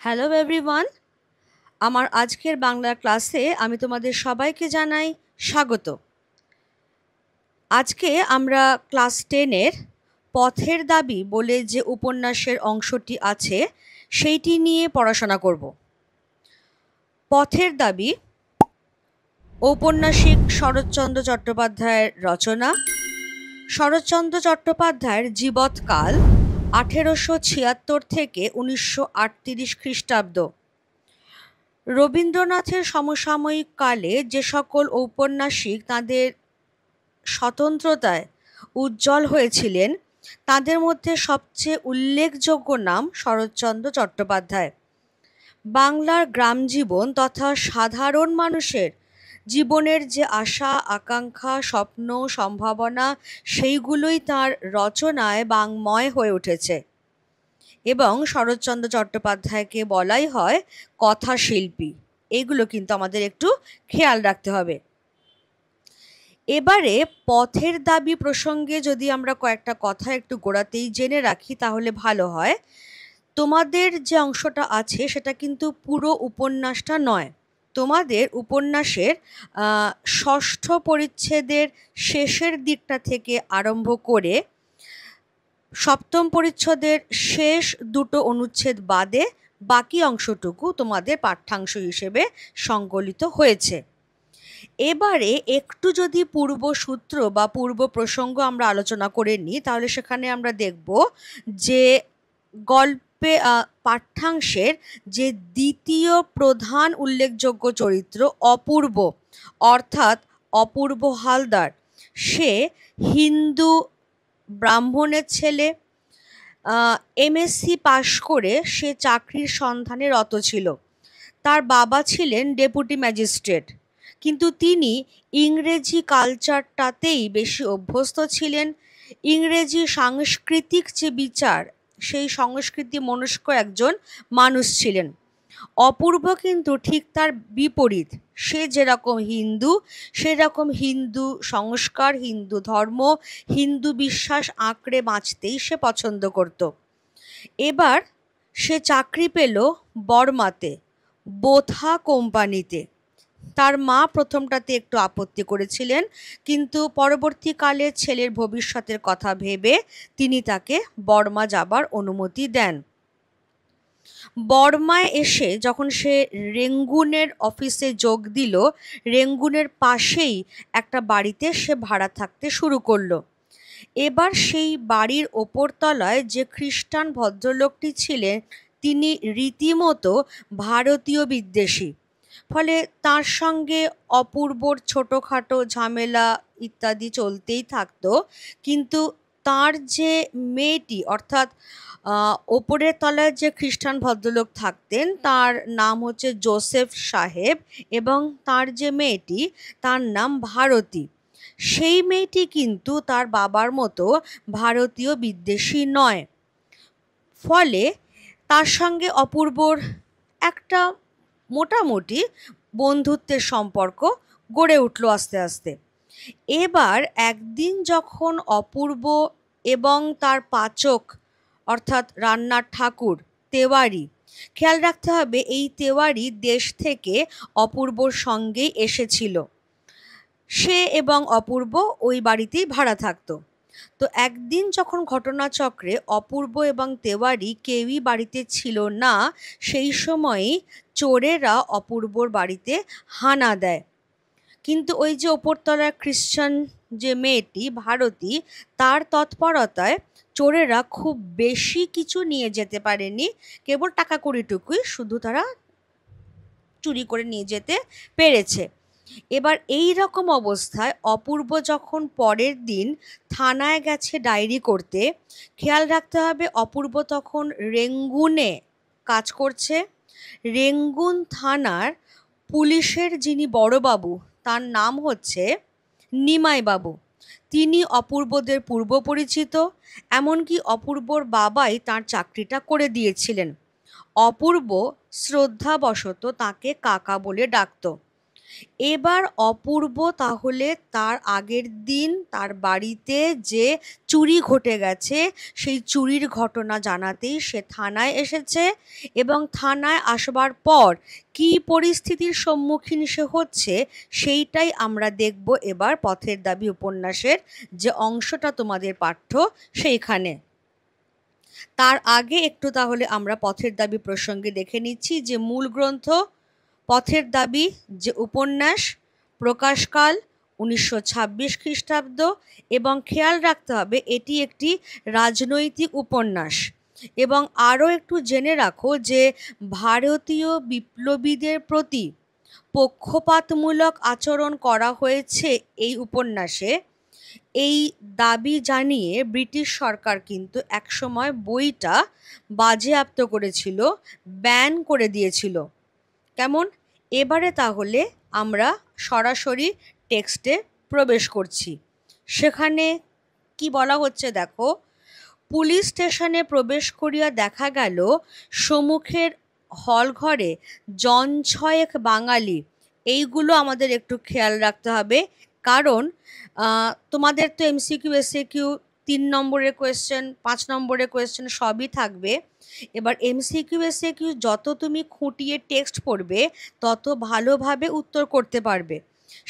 Hello everyone, আমার আজকের বাংলা ক্লাসে আমি তোমাদের সবাইকে জানাই স্বাগত। আজকে আমরা ক্লাস 10-এর পথের দাবি বলে যে উপন্যাসের অংশটি আছে সেইটি নিয়ে পড়াশোনা করব। পথের দাবি ঔপন্যাসিক শরৎচন্দ্র চট্টোপাধ্যায়ের রচনা। শরৎচন্দ্র চট্টোপাধ্যায়ের জীবৎকাল 1876 থেকে 1938 খ্রিস্টাব্দ। রবীন্দ্রনাথের সমসাময়িক কালে যে সকল ঔপন্যাসিক তাঁদের স্বতন্ত্রতায় উজ্জ্বল হয়েছিলেন তাদের মধ্যে সবচেয়ে উল্লেখযোগ্য নাম শরৎচন্দ্র চট্টোপাধ্যায়। বাংলার গ্রাম জীবন তথা সাধারণ মানুষের জীবনের যে আশা আকাঙ্ক্ষা স্বপ্ন সম্ভাবনা সেইগুলোই তাঁর রচনায় বাঙ্ময় হয়ে উঠেছে এবং শরৎচন্দ্র চট্টোপাধ্যায়কে বলাই হয় কথাশিল্পী। এগুলো কিন্তু আমাদের একটু খেয়াল রাখতে হবে। এবারে পথের দাবি প্রসঙ্গে যদি আমরা কয়েকটা কথা একটু গোড়াতেই জেনে রাখি তাহলে ভালো হয়। তোমাদের যে অংশটা আছে সেটা কিন্তু পুরো উপন্যাসটা নয়, তোমাদের উপন্যাসের ষষ্ঠ পরিচ্ছেদের শেষের দিকটা থেকে আরম্ভ করে সপ্তম পরিচ্ছেদের শেষ দুটো অনুচ্ছেদ বাদে বাকি অংশটুকু তোমাদের পাঠ্যাংশ হিসেবে সংকলিত হয়েছে। এবারে একটু যদি পূর্বসূত্র বা পূর্ব প্রসঙ্গ আমরা আলোচনা করে নিই তাহলে সেখানে আমরা দেখব যে গল্পে পাঠ্যাংশের যে দ্বিতীয় প্রধান উল্লেখযোগ্য চরিত্র অপূর্ব, অর্থাৎ অপূর্ব হালদার, সে হিন্দু ব্রাহ্মণের ছেলে। এমএসসি পাশ করে সে চাকরির সন্ধানে রত ছিল। তার বাবা ছিলেন ডেপুটি ম্যাজিস্ট্রেট, কিন্তু তিনি ইংরেজি কালচারটাতেই বেশি অভ্যস্ত ছিলেন। ইংরেজি সাংস্কৃতিক যে বিচার সেই সংস্কৃতি মনস্ক একজন মানুষ ছিলেন। অপূর্ব কিন্তু ঠিক তার বিপরীত। সে যেরকম হিন্দু সেরকম হিন্দু সংস্কার হিন্দু ধর্ম হিন্দু বিশ্বাস আঁকড়ে বাঁচতেই সে পছন্দ করত। এবার সে চাকরি পেল বর্মাতে, বোথা কোম্পানিতে। তার মা প্রথমটাতে একটু আপত্তি করেছিলেন, কিন্তু পরবর্তীকালে ছেলের ভবিষ্যতের কথা ভেবে তিনি তাকে বর্মা যাবার অনুমতি দেন। বর্মায় এসে যখন সে রেঙ্গুনের অফিসে যোগ দিল, রেঙ্গুনের পাশেই একটা বাড়িতে সে ভাড়া থাকতে শুরু করলো। এবার সেই বাড়ির ওপরতলায় যে খ্রিস্টান ভদ্রলোকটি ছিলেন তিনি রীতিমতো ভারতীয় বিদ্বেষী। ফলে তার সঙ্গে অপূর্বর ছোটোখাটো ঝামেলা ইত্যাদি চলতেই থাকতো। কিন্তু তার যে মেয়েটি, অর্থাৎ ওপরের তলায় যে খ্রিস্টান ভদ্রলোক থাকতেন তার নাম হচ্ছে জোসেফ সাহেব, এবং তার যে মেয়েটি তার নাম ভারতী, সেই মেয়েটি কিন্তু তার বাবার মতো ভারতীয় বিদ্বেষী নয়। ফলে তার সঙ্গে অপূর্বর একটা মোটামুটি বন্ধুত্বের সম্পর্ক গড়ে উঠল আস্তে আস্তে। এবার একদিন যখন অপূর্ব এবং তার পাচক অর্থাৎ রান্নার ঠাকুর তেওয়ারি, খেয়াল রাখতে হবে এই তেওয়ারি দেশ থেকে অপূর্বর সঙ্গেই এসেছিল, সে এবং অপূর্ব ওই বাড়িতেই ভাড়া থাকতো। তো একদিন যখন ঘটনাচক্রে অপূর্ব এবং তেওয়ারি কেউই বাড়িতে ছিল না, সেই সময়ই চোরেরা অপূর্বর বাড়িতে হানা দেয়। কিন্তু ওই যে ওপরতলার খ্রিশ্চান যে মেয়েটি ভারতী, তার তৎপরতায় চোরেরা খুব বেশি কিছু নিয়ে যেতে পারেনি, কেবল টাকা কড়িটুকুই শুধু তারা চুরি করে নিয়ে যেতে পেরেছে। এবার এই রকম অবস্থায় অপূর্ব যখন পরের দিন থানায় গেছে ডায়েরি করতে, খেয়াল রাখতে হবে অপূর্ব তখন রেঙ্গুনে কাজ করছে। রেঙ্গুন থানার পুলিশের যিনি বড়বাবু তার নাম হচ্ছে নিমাইবাবু, তিনি অপূর্বদের পূর্ব পরিচিত। এমনকি অপূর্বর বাবাই তার চাকরিটা করে দিয়েছিলেন। অপূর্ব শ্রদ্ধাবশত তাকে কাকা বলে ডাকত। এবার অপূর্ব তাহলে তার আগের দিন তার বাড়িতে যে চুরি ঘটে গেছে সেই চুরির ঘটনা জানাতেই সে থানায় এসেছে, এবং থানায় আসবার পর কী পরিস্থিতির সম্মুখীন সে হচ্ছে সেইটাই আমরা দেখব এবার পথের দাবি উপন্যাসের যে অংশটা তোমাদের পাঠ্য সেইখানে। তার আগে একটু তাহলে আমরা পথের দাবি প্রসঙ্গে দেখে নিচ্ছি যে মূল গ্রন্থ পথের দাবি যে উপন্যাস, প্রকাশকাল 1926 খ্রিস্টাব্দ, এবং খেয়াল রাখতে হবে এটি একটি রাজনৈতিক উপন্যাস। এবং আরও একটু জেনে রাখো যে ভারতীয় বিপ্লবীদের প্রতি পক্ষপাতমূলক আচরণ করা হয়েছে এই উপন্যাসে। এই দাবি জানিয়ে ব্রিটিশ সরকার কিন্তু একসময় বইটা বাজেয়াপ্ত করেছিল, ব্যান করে দিয়েছিল। কেমন? এবারে তাহলে আমরা সরাসরি টেক্সটে প্রবেশ করছি। সেখানে কি বলা হচ্ছে দেখো, পুলিশ স্টেশনে প্রবেশ করিয়া দেখা গেল সম্মুখের হলঘরে জন ছয়েক বাঙালি। এইগুলো আমাদের একটু খেয়াল রাখতে হবে, কারণ তোমাদের তো এমসিকিউ এসএকিউ 3 নম্বরের কোয়েশ্চেন, 5 নম্বরের কোয়েশ্চেন সবই থাকবে। এবার এমসিকিউ এসএকিউ যত তুমি খুঁটিয়ে টেক্সট পড়বে তত ভালোভাবে উত্তর করতে পারবে।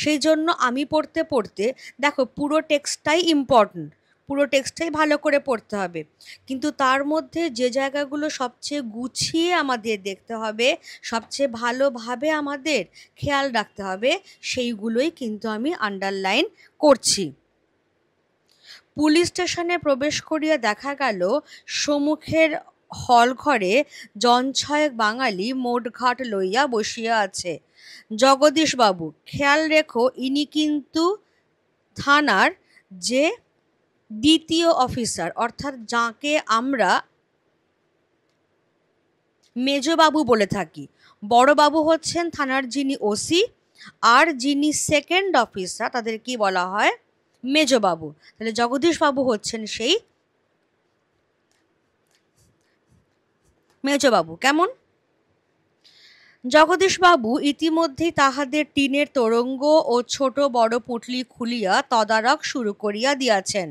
সেই জন্য আমি পড়তে পড়তে দেখো পুরো টেক্সটটাই ইম্পর্ট্যান্ট, পুরো টেক্সটটাই ভালো করে পড়তে হবে, কিন্তু তার মধ্যে যে জায়গাগুলো সবচেয়ে গুছিয়ে আমাদের দেখতে হবে, সবচেয়ে ভালোভাবে আমাদের খেয়াল রাখতে হবে, সেইগুলোই কিন্তু আমি আন্ডারলাইন করছি। পুলিশ স্টেশনে প্রবেশ করিয়া দেখা গেল সম্মুখের হলঘরে জন ছয়েক বাঙালি মোটঘাট লইয়া বসিয়া আছে। জগদীশবাবু, খেয়াল রেখো ইনি কিন্তু থানার যে দ্বিতীয় অফিসার, অর্থাৎ যাকে আমরা মেজবাবু বলে থাকি। বড়বাবু হচ্ছেন থানার যিনি ওসি, আর যিনি সেকেন্ড অফিসার তাদের কি বলা হয়? মেজবাবু। তাহলে জগদীশবাবু হচ্ছেন সেই মেজবাবু। কেমন? জগদীশবাবু ইতিমধ্যেই তাহাদের টিনের তোরঙ্গ ও ছোট বড় পুঁটলি খুলিয়া তদারক শুরু করিয়া দিয়াছেন।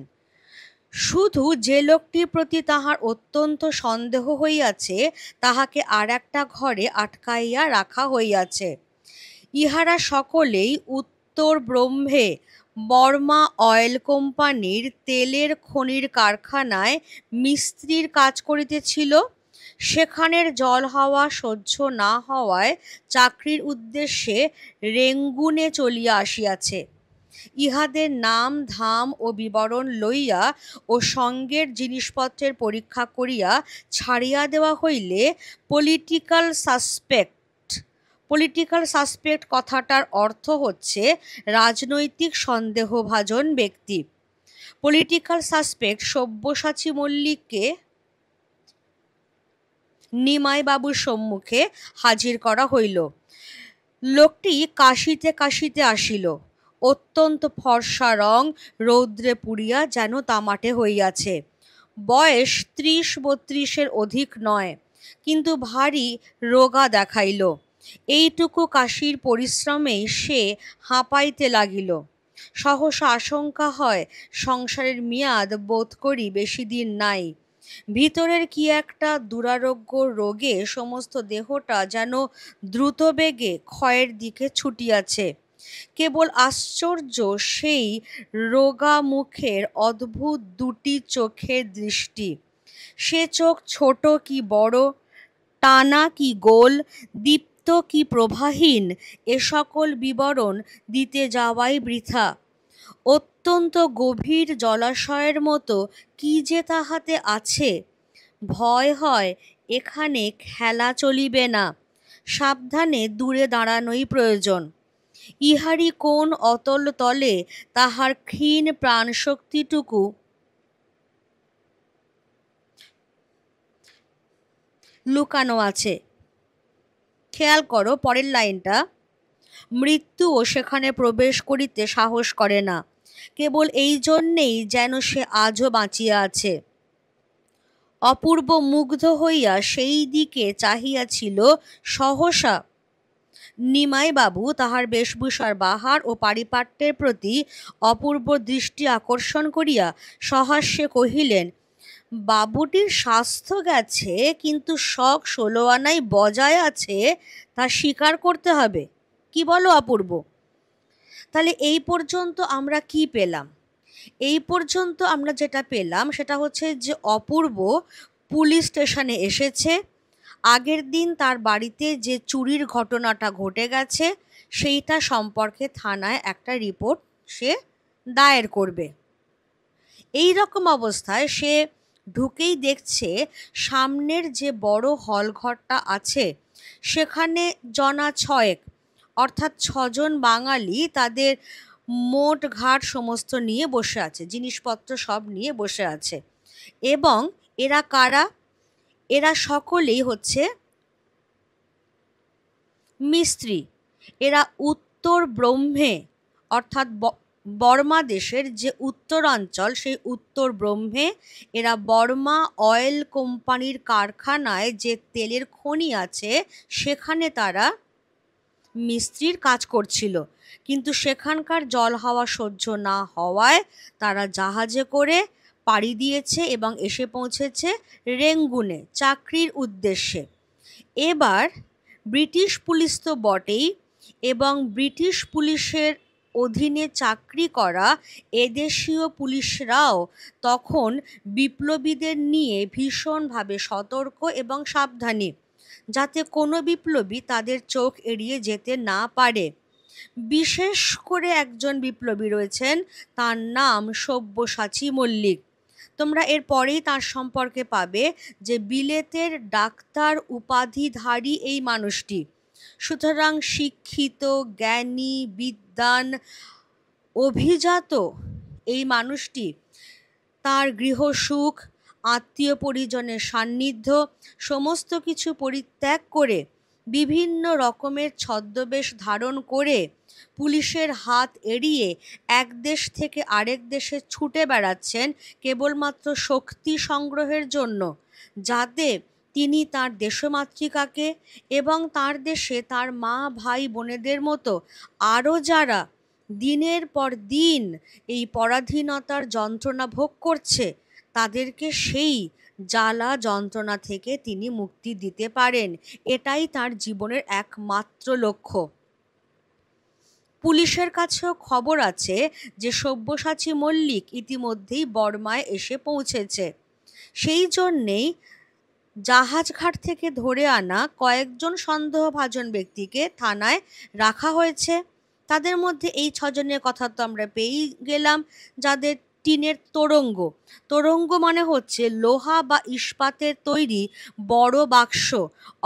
শুধু যে লোকটির প্রতি তাহার অত্যন্ত সন্দেহ হইয়াছে তাহাকে আর একটা ঘরে আটকাইয়া রাখা হইয়াছে। ইহারা সকলেই উত্তর ব্রহ্মে বর্মা অয়েল কোম্পানির তেলের খনির কারখানায় মিস্ত্রির কাজ করিতেছিল। সেখানের জল হাওয়া সহ্য না হওয়ায় চাকরির উদ্দেশ্যে রেঙ্গুনে চলিয়া আসিয়াছে। ইহাদের নাম ধাম ও বিবরণ লইয়া ও সঙ্গের জিনিসপত্রের পরীক্ষা করিয়া ছাড়িয়া দেওয়া হইলে পলিটিক্যাল সাসপেক্ট কথাটার অর্থ হচ্ছে রাজনৈতিক সন্দেহভাজন ব্যক্তি। পলিটিক্যাল সাসপেক্ট সব্যসাচী মল্লিককে নিমাইবাবুর সম্মুখে হাজির করা হইল। লোকটি কাশিতে কাশিতে আসিল। অত্যন্ত ফর্সা রং, রৌদ্রে পুড়িয়া যেন তামাটে হইয়াছে। বয়স 30-32-এর অধিক নয়, কিন্তু ভারী রোগা দেখাইল। এইটুকু কাশির পরিশ্রমেই সে হাঁপাইতে লাগিল। সহসা আশঙ্কা হয় সংসারের মেয়াদ বোধ করি বেশি দিন নাই। ভিতরের কি একটা দুরারোগ্য রোগে সমস্ত দেহটা যেন দ্রুত বেগে ক্ষয়ের দিকে ছুটিয়াছে। কেবল আশ্চর্য সেই রোগা মুখের অদ্ভুত দুটি চোখের দৃষ্টি। সে চোখ ছোট কি বড়, টানা কি গোল, দীপ্ত কি প্রভাহীন, এ সকল বিবরণ দিতে যাওয়াই বৃথা। অত্যন্ত গভীর জলাশয়ের মতো কি যে তাহাতে আছে। ভয় হয় এখানে খেলা চলিবে না, সাবধানে দূরে দাঁড়ানোই প্রয়োজন। ইহারি কোন অতল তলে তাহার ক্ষীণ প্রাণশক্তিটুকু লুকানো আছে। খেয়াল করো পরের লাইনটা, মৃত্যুও সেখানে প্রবেশ করিতে সাহস করে না, কেবল এই জন্যেই যেন সে আজও বাঁচিয়া আছে। অপূর্ব মুগ্ধ হইয়া সেই দিকে চাহিয়াছিল। সহসা নিমাইবাবু তাহার বেশভূষার বাহার ও পারিপাট্যের প্রতি অপূর্ব দৃষ্টি আকর্ষণ করিয়া সহাস্যে কহিলেন, বাবুটির স্বাস্থ্য গেছে, কিন্তু শখ 16 আনাই বজায় আছে, তা স্বীকার করতে হবে। কি বলো অপূর্ব? তাহলে এই পর্যন্ত আমরা কি পেলাম? এই পর্যন্ত আমরা যেটা পেলাম সেটা হচ্ছে যে অপূর্ব পুলিশ স্টেশনে এসেছে, আগের দিন তার বাড়িতে যে চুরির ঘটনাটা ঘটে গেছে সেইটা সম্পর্কে থানায় একটা রিপোর্ট সে দায়ের করবে। এই রকম অবস্থায় সে ঢুকেই দেখছে সামনের যে বড় হলঘরটা আছে সেখানে জনা ছয়েক, অর্থাৎ 6জন বাঙালি তাদের মোট ঘাট সমস্ত নিয়ে বসে আছে, জিনিসপত্র সব নিয়ে বসে আছে। এবং এরা কারা? এরা সকলেই হচ্ছে মিস্ত্রি। এরা উত্তর ব্রহ্মে, অর্থাৎ বর্মা দেশের যে উত্তরাঞ্চল সেই উত্তর ব্রহ্মে এরা বর্মা অয়েল কোম্পানির কারখানায় যে তেলের খনি আছে সেখানে তারা মিস্ত্রির কাজ করছিল। কিন্তু সেখানকার জল হাওয়া সহ্য না হওয়ায় তারা জাহাজে করে পাড়ি দিয়েছে এবং এসে পৌঁছেছে রেঙ্গুনে চাকরির উদ্দেশ্যে। এবার ব্রিটিশ পুলিশ তো বটেই, এবং ব্রিটিশ পুলিশের অধীনে চাকরি করা এদেশীয় পুলিশরাও তখন বিপ্লবীদের নিয়ে ভীষণভাবে সতর্ক এবং সাবধানী, যাতে কোনো বিপ্লবী তাদের চোখ এড়িয়ে যেতে না পারে। বিশেষ করে একজন বিপ্লবী রয়েছেন, তার নাম সব্যসাচী মল্লিক। তোমরা এর পরেই তার সম্পর্কে পাবে যে বিলেতের ডাক্তার উপাধিধারী এই মানুষটি। সুতরাং শিক্ষিত, জ্ঞানী, বিদ্বান, অভিজাত এই মানুষটি তার গৃহসুখ, আত্মীয় পরিজনের সান্নিধ্য সমস্ত কিছু পরিত্যাগ করে বিভিন্ন রকমের ছদ্মবেশ ধারণ করে পুলিশের হাত এড়িয়ে এক দেশ থেকে আরেক দেশে ছুটে বেড়াচ্ছেন কেবলমাত্র শক্তি সংগ্রহের জন্য, যাতে তিনি তার দেশমাতৃকাকে এবং তার দেশে তার মা ভাই বোনেদের মতো আরও যারা দিনের পর দিন এই পরাধীনতার যন্ত্রণা ভোগ করছে তাদেরকে সেই জ্বালা যন্ত্রণা থেকে তিনি মুক্তি দিতে পারেন। এটাই তার জীবনের একমাত্র লক্ষ্য। পুলিশের কাছেও খবর আছে যে সব্যসাচী মল্লিক ইতিমধ্যেই বর্মায় এসে পৌঁছেছে। সেই জন্যেই জাহাজঘাট থেকে ধরে আনা কয়েকজন সন্দেহভাজন ব্যক্তিকে থানায় রাখা হয়েছে। তাদের মধ্যে এই 6জনের কথা তো আমরা পেয়েই গেলাম, যাদের টিনের তোরঙ্গ, তোরঙ্গ মানে হচ্ছে লোহা বা ইস্পাতের তৈরি বড় বাক্স,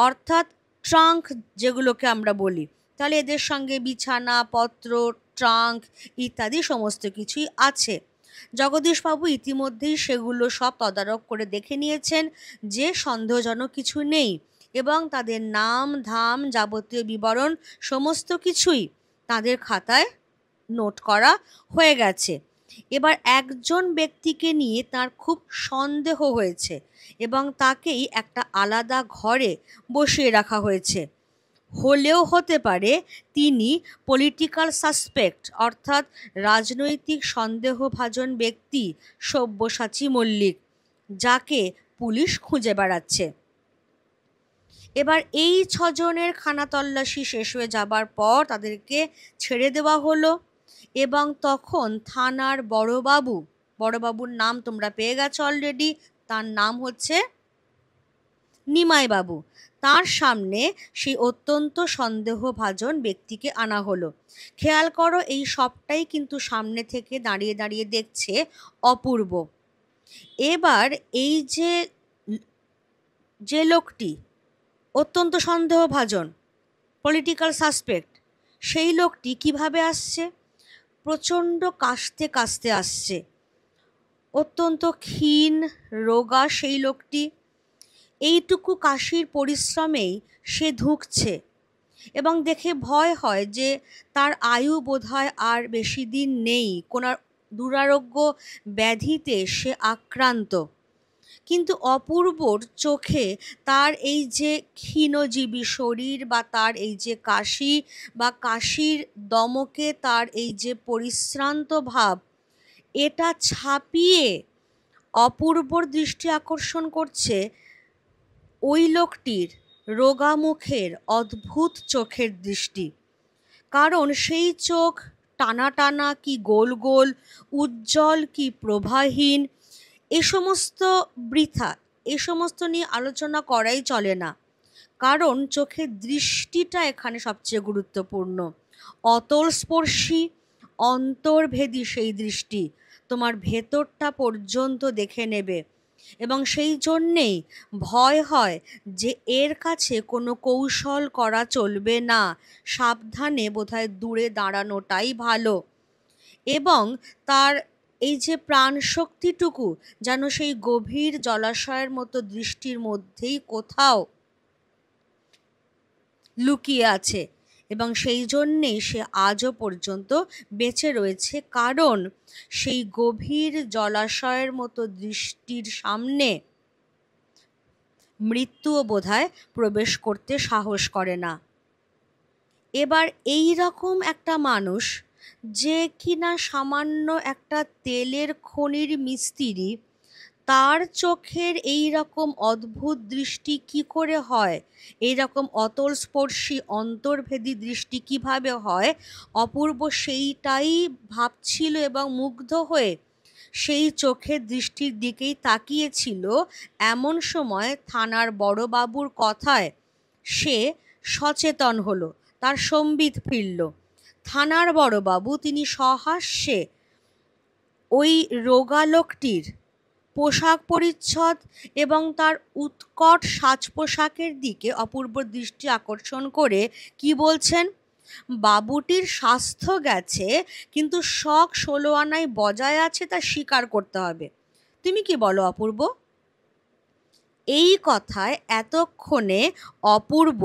অর্থাৎ ট্রাঙ্ক যেগুলোকে আমরা বলি। তাহলে এদের সঙ্গে বিছানা পত্র, ট্রাঙ্ক ইত্যাদি সমস্ত কিছুই আছে। জগদীশবাবু ইতিমধ্যেই সেগুলো সব তদারক করে দেখে নিয়েছেন যে সন্দেহজনক কিছু নেই, এবং তাদের নাম ধাম যাবতীয় বিবরণ সমস্ত কিছুই তাদের খাতায় নোট করা হয়ে গেছে। এবার একজন ব্যক্তিকে নিয়ে তার খুব সন্দেহ হয়েছে এবং তাকেই একটা আলাদা ঘরে বসিয়ে রাখা হয়েছে। হলেও হতে পারে তিনি পলিটিক্যাল সাসপেক্ট, অর্থাৎ রাজনৈতিক সন্দেহভাজন ব্যক্তি সব্যসাচী মল্লিক, যাকে পুলিশ খুঁজে বেড়াচ্ছে। এবার এই 6জনের খানা তল্লাশি শেষ হয়ে যাবার পর তাদেরকে ছেড়ে দেওয়া হলো, এবং তখন থানার বড়বাবুর নাম তোমরা পেয়ে গেছো অলরেডি, তার নাম হচ্ছে নিমাইবাবু। তার সামনে সেই অত্যন্ত সন্দেহভাজন ব্যক্তিকে আনা হলো। খেয়াল করো, এই সবটাই কিন্তু সামনে থেকে দাঁড়িয়ে দাঁড়িয়ে দেখছে অপূর্ব। এবার এই যে লোকটি অত্যন্ত সন্দেহভাজন, পলিটিক্যাল সাসপেক্ট, সেই লোকটি কিভাবে আসছে? প্রচণ্ড কাশতে কাশতে আসছে, অত্যন্ত ক্ষীণ রোগা সেই লোকটি। এইটুকু কাশির পরিশ্রমেই সে ধুঁকছে, এবং দেখে ভয় হয় যে তার আয়ু বোধহয় আর বেশি দিন নেই, কোনো দুরারোগ্য ব্যাধিতে সে আক্রান্ত। কিন্তু অপূর্বর চোখে তার এই যে ক্ষীণজীবী শরীর বা তার এই যে কাশি বা কাশির দমকে তার এই যে পরিশ্রান্ত ভাব, এটা ছাপিয়ে অপূর্বর দৃষ্টি আকর্ষণ করছে ওই লোকটির রোগা মুখের অদ্ভুত চোখের দৃষ্টি। কারণ সেই চোখ টানা টানা কি গোল গোল, উজ্জ্বল কি প্রভাহীন, এ সমস্ত বৃথা, এ সমস্ত নিয়ে আলোচনা করাই চলে না। কারণ চোখের দৃষ্টিটা এখানে সবচেয়ে গুরুত্বপূর্ণ। অতলস্পর্শী, অন্তর্ভেদী সেই দৃষ্টি, তোমার ভেতরটা পর্যন্ত দেখে নেবে। এবং সেই জন্যেই ভয় হয় যে এর কাছে কোনো কৌশল করা চলবে না, সাবধানে বোধহয় দূরে দাঁড়ানোটাই ভালো। এবং তার এই যে প্রাণশক্তিটুকু যেন সেই গভীর জলাশয়ের মতো দৃষ্টির মধ্যেই কোথাও লুকিয়ে আছে, এবং সেই জন্যেই সে আজও পর্যন্ত বেঁচে রয়েছে। কারণ সেই গভীর জলাশয়ের মতো দৃষ্টির সামনে মৃত্যুও বোধহয় প্রবেশ করতে সাহস করে না। এবার এই রকম একটা মানুষ, যে কিনা সামান্য একটা তেলের খনির মিস্ত্রি, তার চোখের এই রকম অদ্ভুত দৃষ্টি কি করে হয়, এই রকম অতলস্পর্শী অন্তর্ভেদী দৃষ্টি কিভাবে হয়, অপূর্ব সেইটাই ভাবছিল এবং মুগ্ধ হয়ে সেই চোখের দৃষ্টির দিকেই তাকিয়েছিল। এমন সময় থানার বড়বাবুর কথায় সে সচেতন হলো, তার সম্বিত ফিরল। থানার বড়বাবু তিনি সহাস্যে ওই রোগা লোকটির পোশাক পরিচ্ছদ এবং তার উৎকট সাজ পোশাকের দিকে অপূর্ব দৃষ্টি আকর্ষণ করে কি বলছেন, বাবুটির স্বাস্থ্য গেছে কিন্তু শখ 16 আনায় বজায় আছে, তা স্বীকার করতে হবে। তুমি কি বলো অপূর্ব? এই কথায় এতক্ষণে অপূর্ব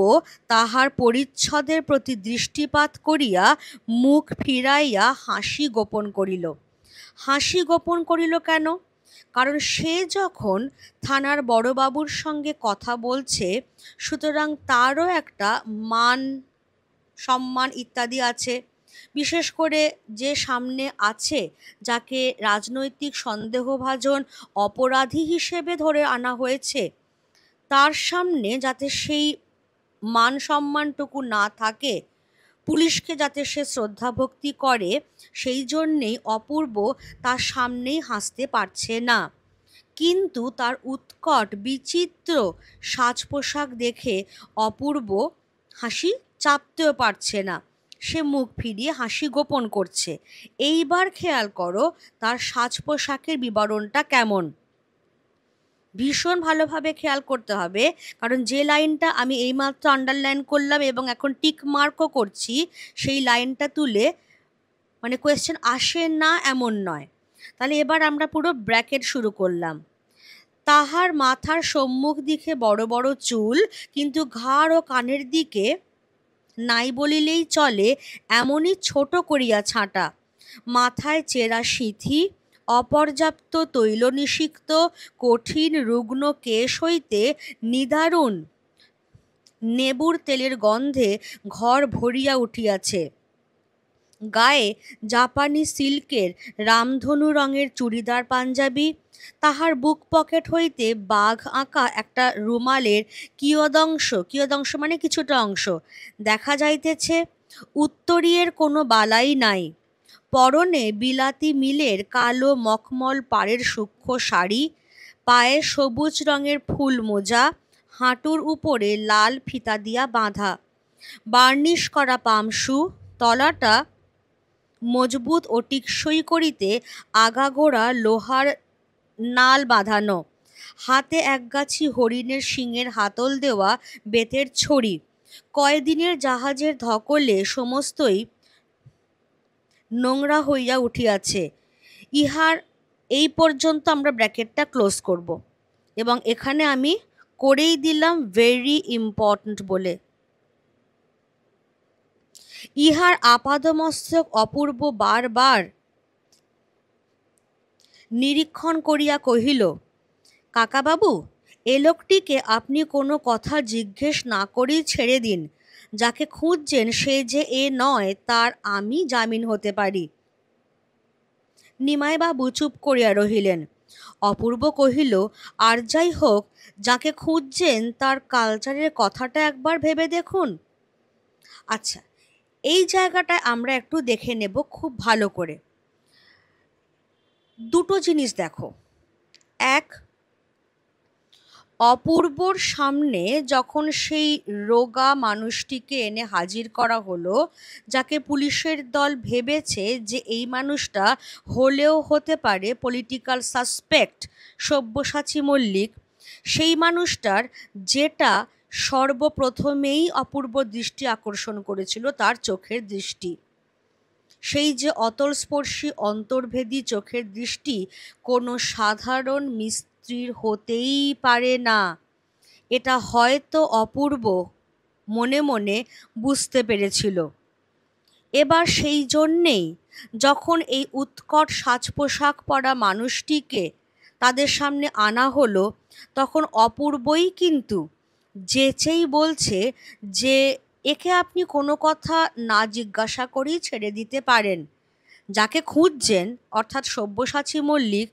তাহার পরিচ্ছদের প্রতি দৃষ্টিপাত করিয়া মুখ ফিরাইয়া হাসি গোপন করিল। হাসি গোপন করিল কেন? কারণ সে যখন থানার বড়বাবুর সঙ্গে কথা বলছে, সুতরাং তারও একটা মান সম্মান ইত্যাদি আছে। বিশেষ করে যে সামনে আছে, যাকে রাজনৈতিক সন্দেহভাজন অপরাধী হিসেবে ধরে আনা হয়েছে, তার সামনে যাতে সেই মান সম্মানটুকু না থাকে, পুলিশকে যাতে সে শ্রদ্ধা ভক্তি করে, সেই জন্যেই অপূর্ব তার সামনেই হাসতে পারছে না। কিন্তু তার উৎকট বিচিত্র সাজ পোশাক দেখে অপূর্ব হাসি চাপতেও পারছে না, সে মুখ ফিরিয়ে হাসি গোপন করছে। এইবার খেয়াল করো তার সাজ পোশাকের বিবরণটা কেমন। ভীষণ ভালোভাবে খেয়াল করতে হবে, কারণ যে লাইনটা আমি এইমাত্র আন্ডারলাইন করলাম এবং এখন টিক মার্কও করছি, সেই লাইনটা তুলে মানে কোয়েশ্চেন আসে না এমন নয়। তাহলে এবার আমরা পুরো ব্র্যাকেট শুরু করলাম। তাহার মাথার সম্মুখ দিকে বড় বড় চুল, কিন্তু ঘাড় ও কানের দিকে নাই বলিলেই চলে এমনই ছোট করিয়া ছাঁটা। মাথায় চেরা সিথি, অপর্যাপ্ত তৈলনিষিক্ত কঠিন রুগ্ন কেশ হইতে নিদারুণ নেবুর তেলের গন্ধে ঘর ভরিয়া উঠিয়াছে। গায়ে জাপানি সিল্কের রামধনু রঙের চুড়িদার পাঞ্জাবি, তাহার বুক পকেট হইতে বাঘ আঁকা একটা রুমালের কিয়দংশ মানে কিছুটা অংশ দেখা যাইতেছে। উত্তরীয়ের কোনো বালাই নাই। পরনে বিলাতি মিলের কালো মখমল পাড়ের সূক্ষ্ম শাড়ি, পায়ে সবুজ রঙের ফুল মোজা, হাঁটুর উপরে লাল ফিতা দিয়া বাঁধা, বার্নিশ করা পামশু, তলাটা মজবুত ও টিকসই করিতে আগাগোড়া লোহার নাল বাঁধানো, হাতে একগাছি হরিণের শিঙের হাতল দেওয়া বেতের ছড়ি। কয়দিনের জাহাজের ধকলে সমস্তই নোংরা হইয়া উঠিয়াছে। ইহার এই পর্যন্ত আমরা ব্র্যাকেটটা ক্লোজ করব, এবং এখানে আমি করেই দিলাম ভেরি ইম্পর্ট্যান্ট বলে। ইহার আপাদমস্তক অপূর্ব বারবার নিরীক্ষণ করিয়া কহিল, কাকাবাবু, এ লোকটিকে আপনি কোনো কথা জিজ্ঞেস না করেই ছেড়ে দিন। যাকে খুঁজছেন সে যে এ নয়, তার আমি জামিন হতে পারি। নিমাইবাবু চুপ করিয়া রহিলেন। অপূর্ব কহিল, আর যাই হোক, যাকে খুঁজছেন তার কালচারের কথাটা একবার ভেবে দেখুন। আচ্ছা, এই জায়গাটায় আমরা একটু দেখে নেব খুব ভালো করে। দুটো জিনিস দেখো। এক, অপূর্বর সামনে যখন সেই রোগা মানুষটিকে এনে হাজির করা হলো, যাকে পুলিশের দল ভেবেছে যে এই মানুষটা হলেও হতে পারে পলিটিক্যাল সাসপেক্ট সব্যসাচী মল্লিক, সেই মানুষটার যেটা সর্বপ্রথমেই অপূর্ব দৃষ্টি আকর্ষণ করেছিল তার চোখের দৃষ্টি। সেই যে অতলস্পর্শী অন্তর্ভেদী চোখের দৃষ্টি কোনো সাধারণ মিস্ত্রির হতেই পারে না। এটা হয়তো অপূর্ব মনে মনে বুঝতে পেরেছিল। এবার সেই জন্যেই যখন এই উৎকট সাজ পোশাক পরা মানুষটিকে তাদের সামনে আনা হলো, তখন অপূর্বই কিন্তু যেচেই বলছে যে একে আপনি কোনো কথা না জিজ্ঞাসা করেই ছেড়ে দিতে পারেন। যাকে খুঁজছেন অর্থাৎ সব্যসাচী মল্লিক,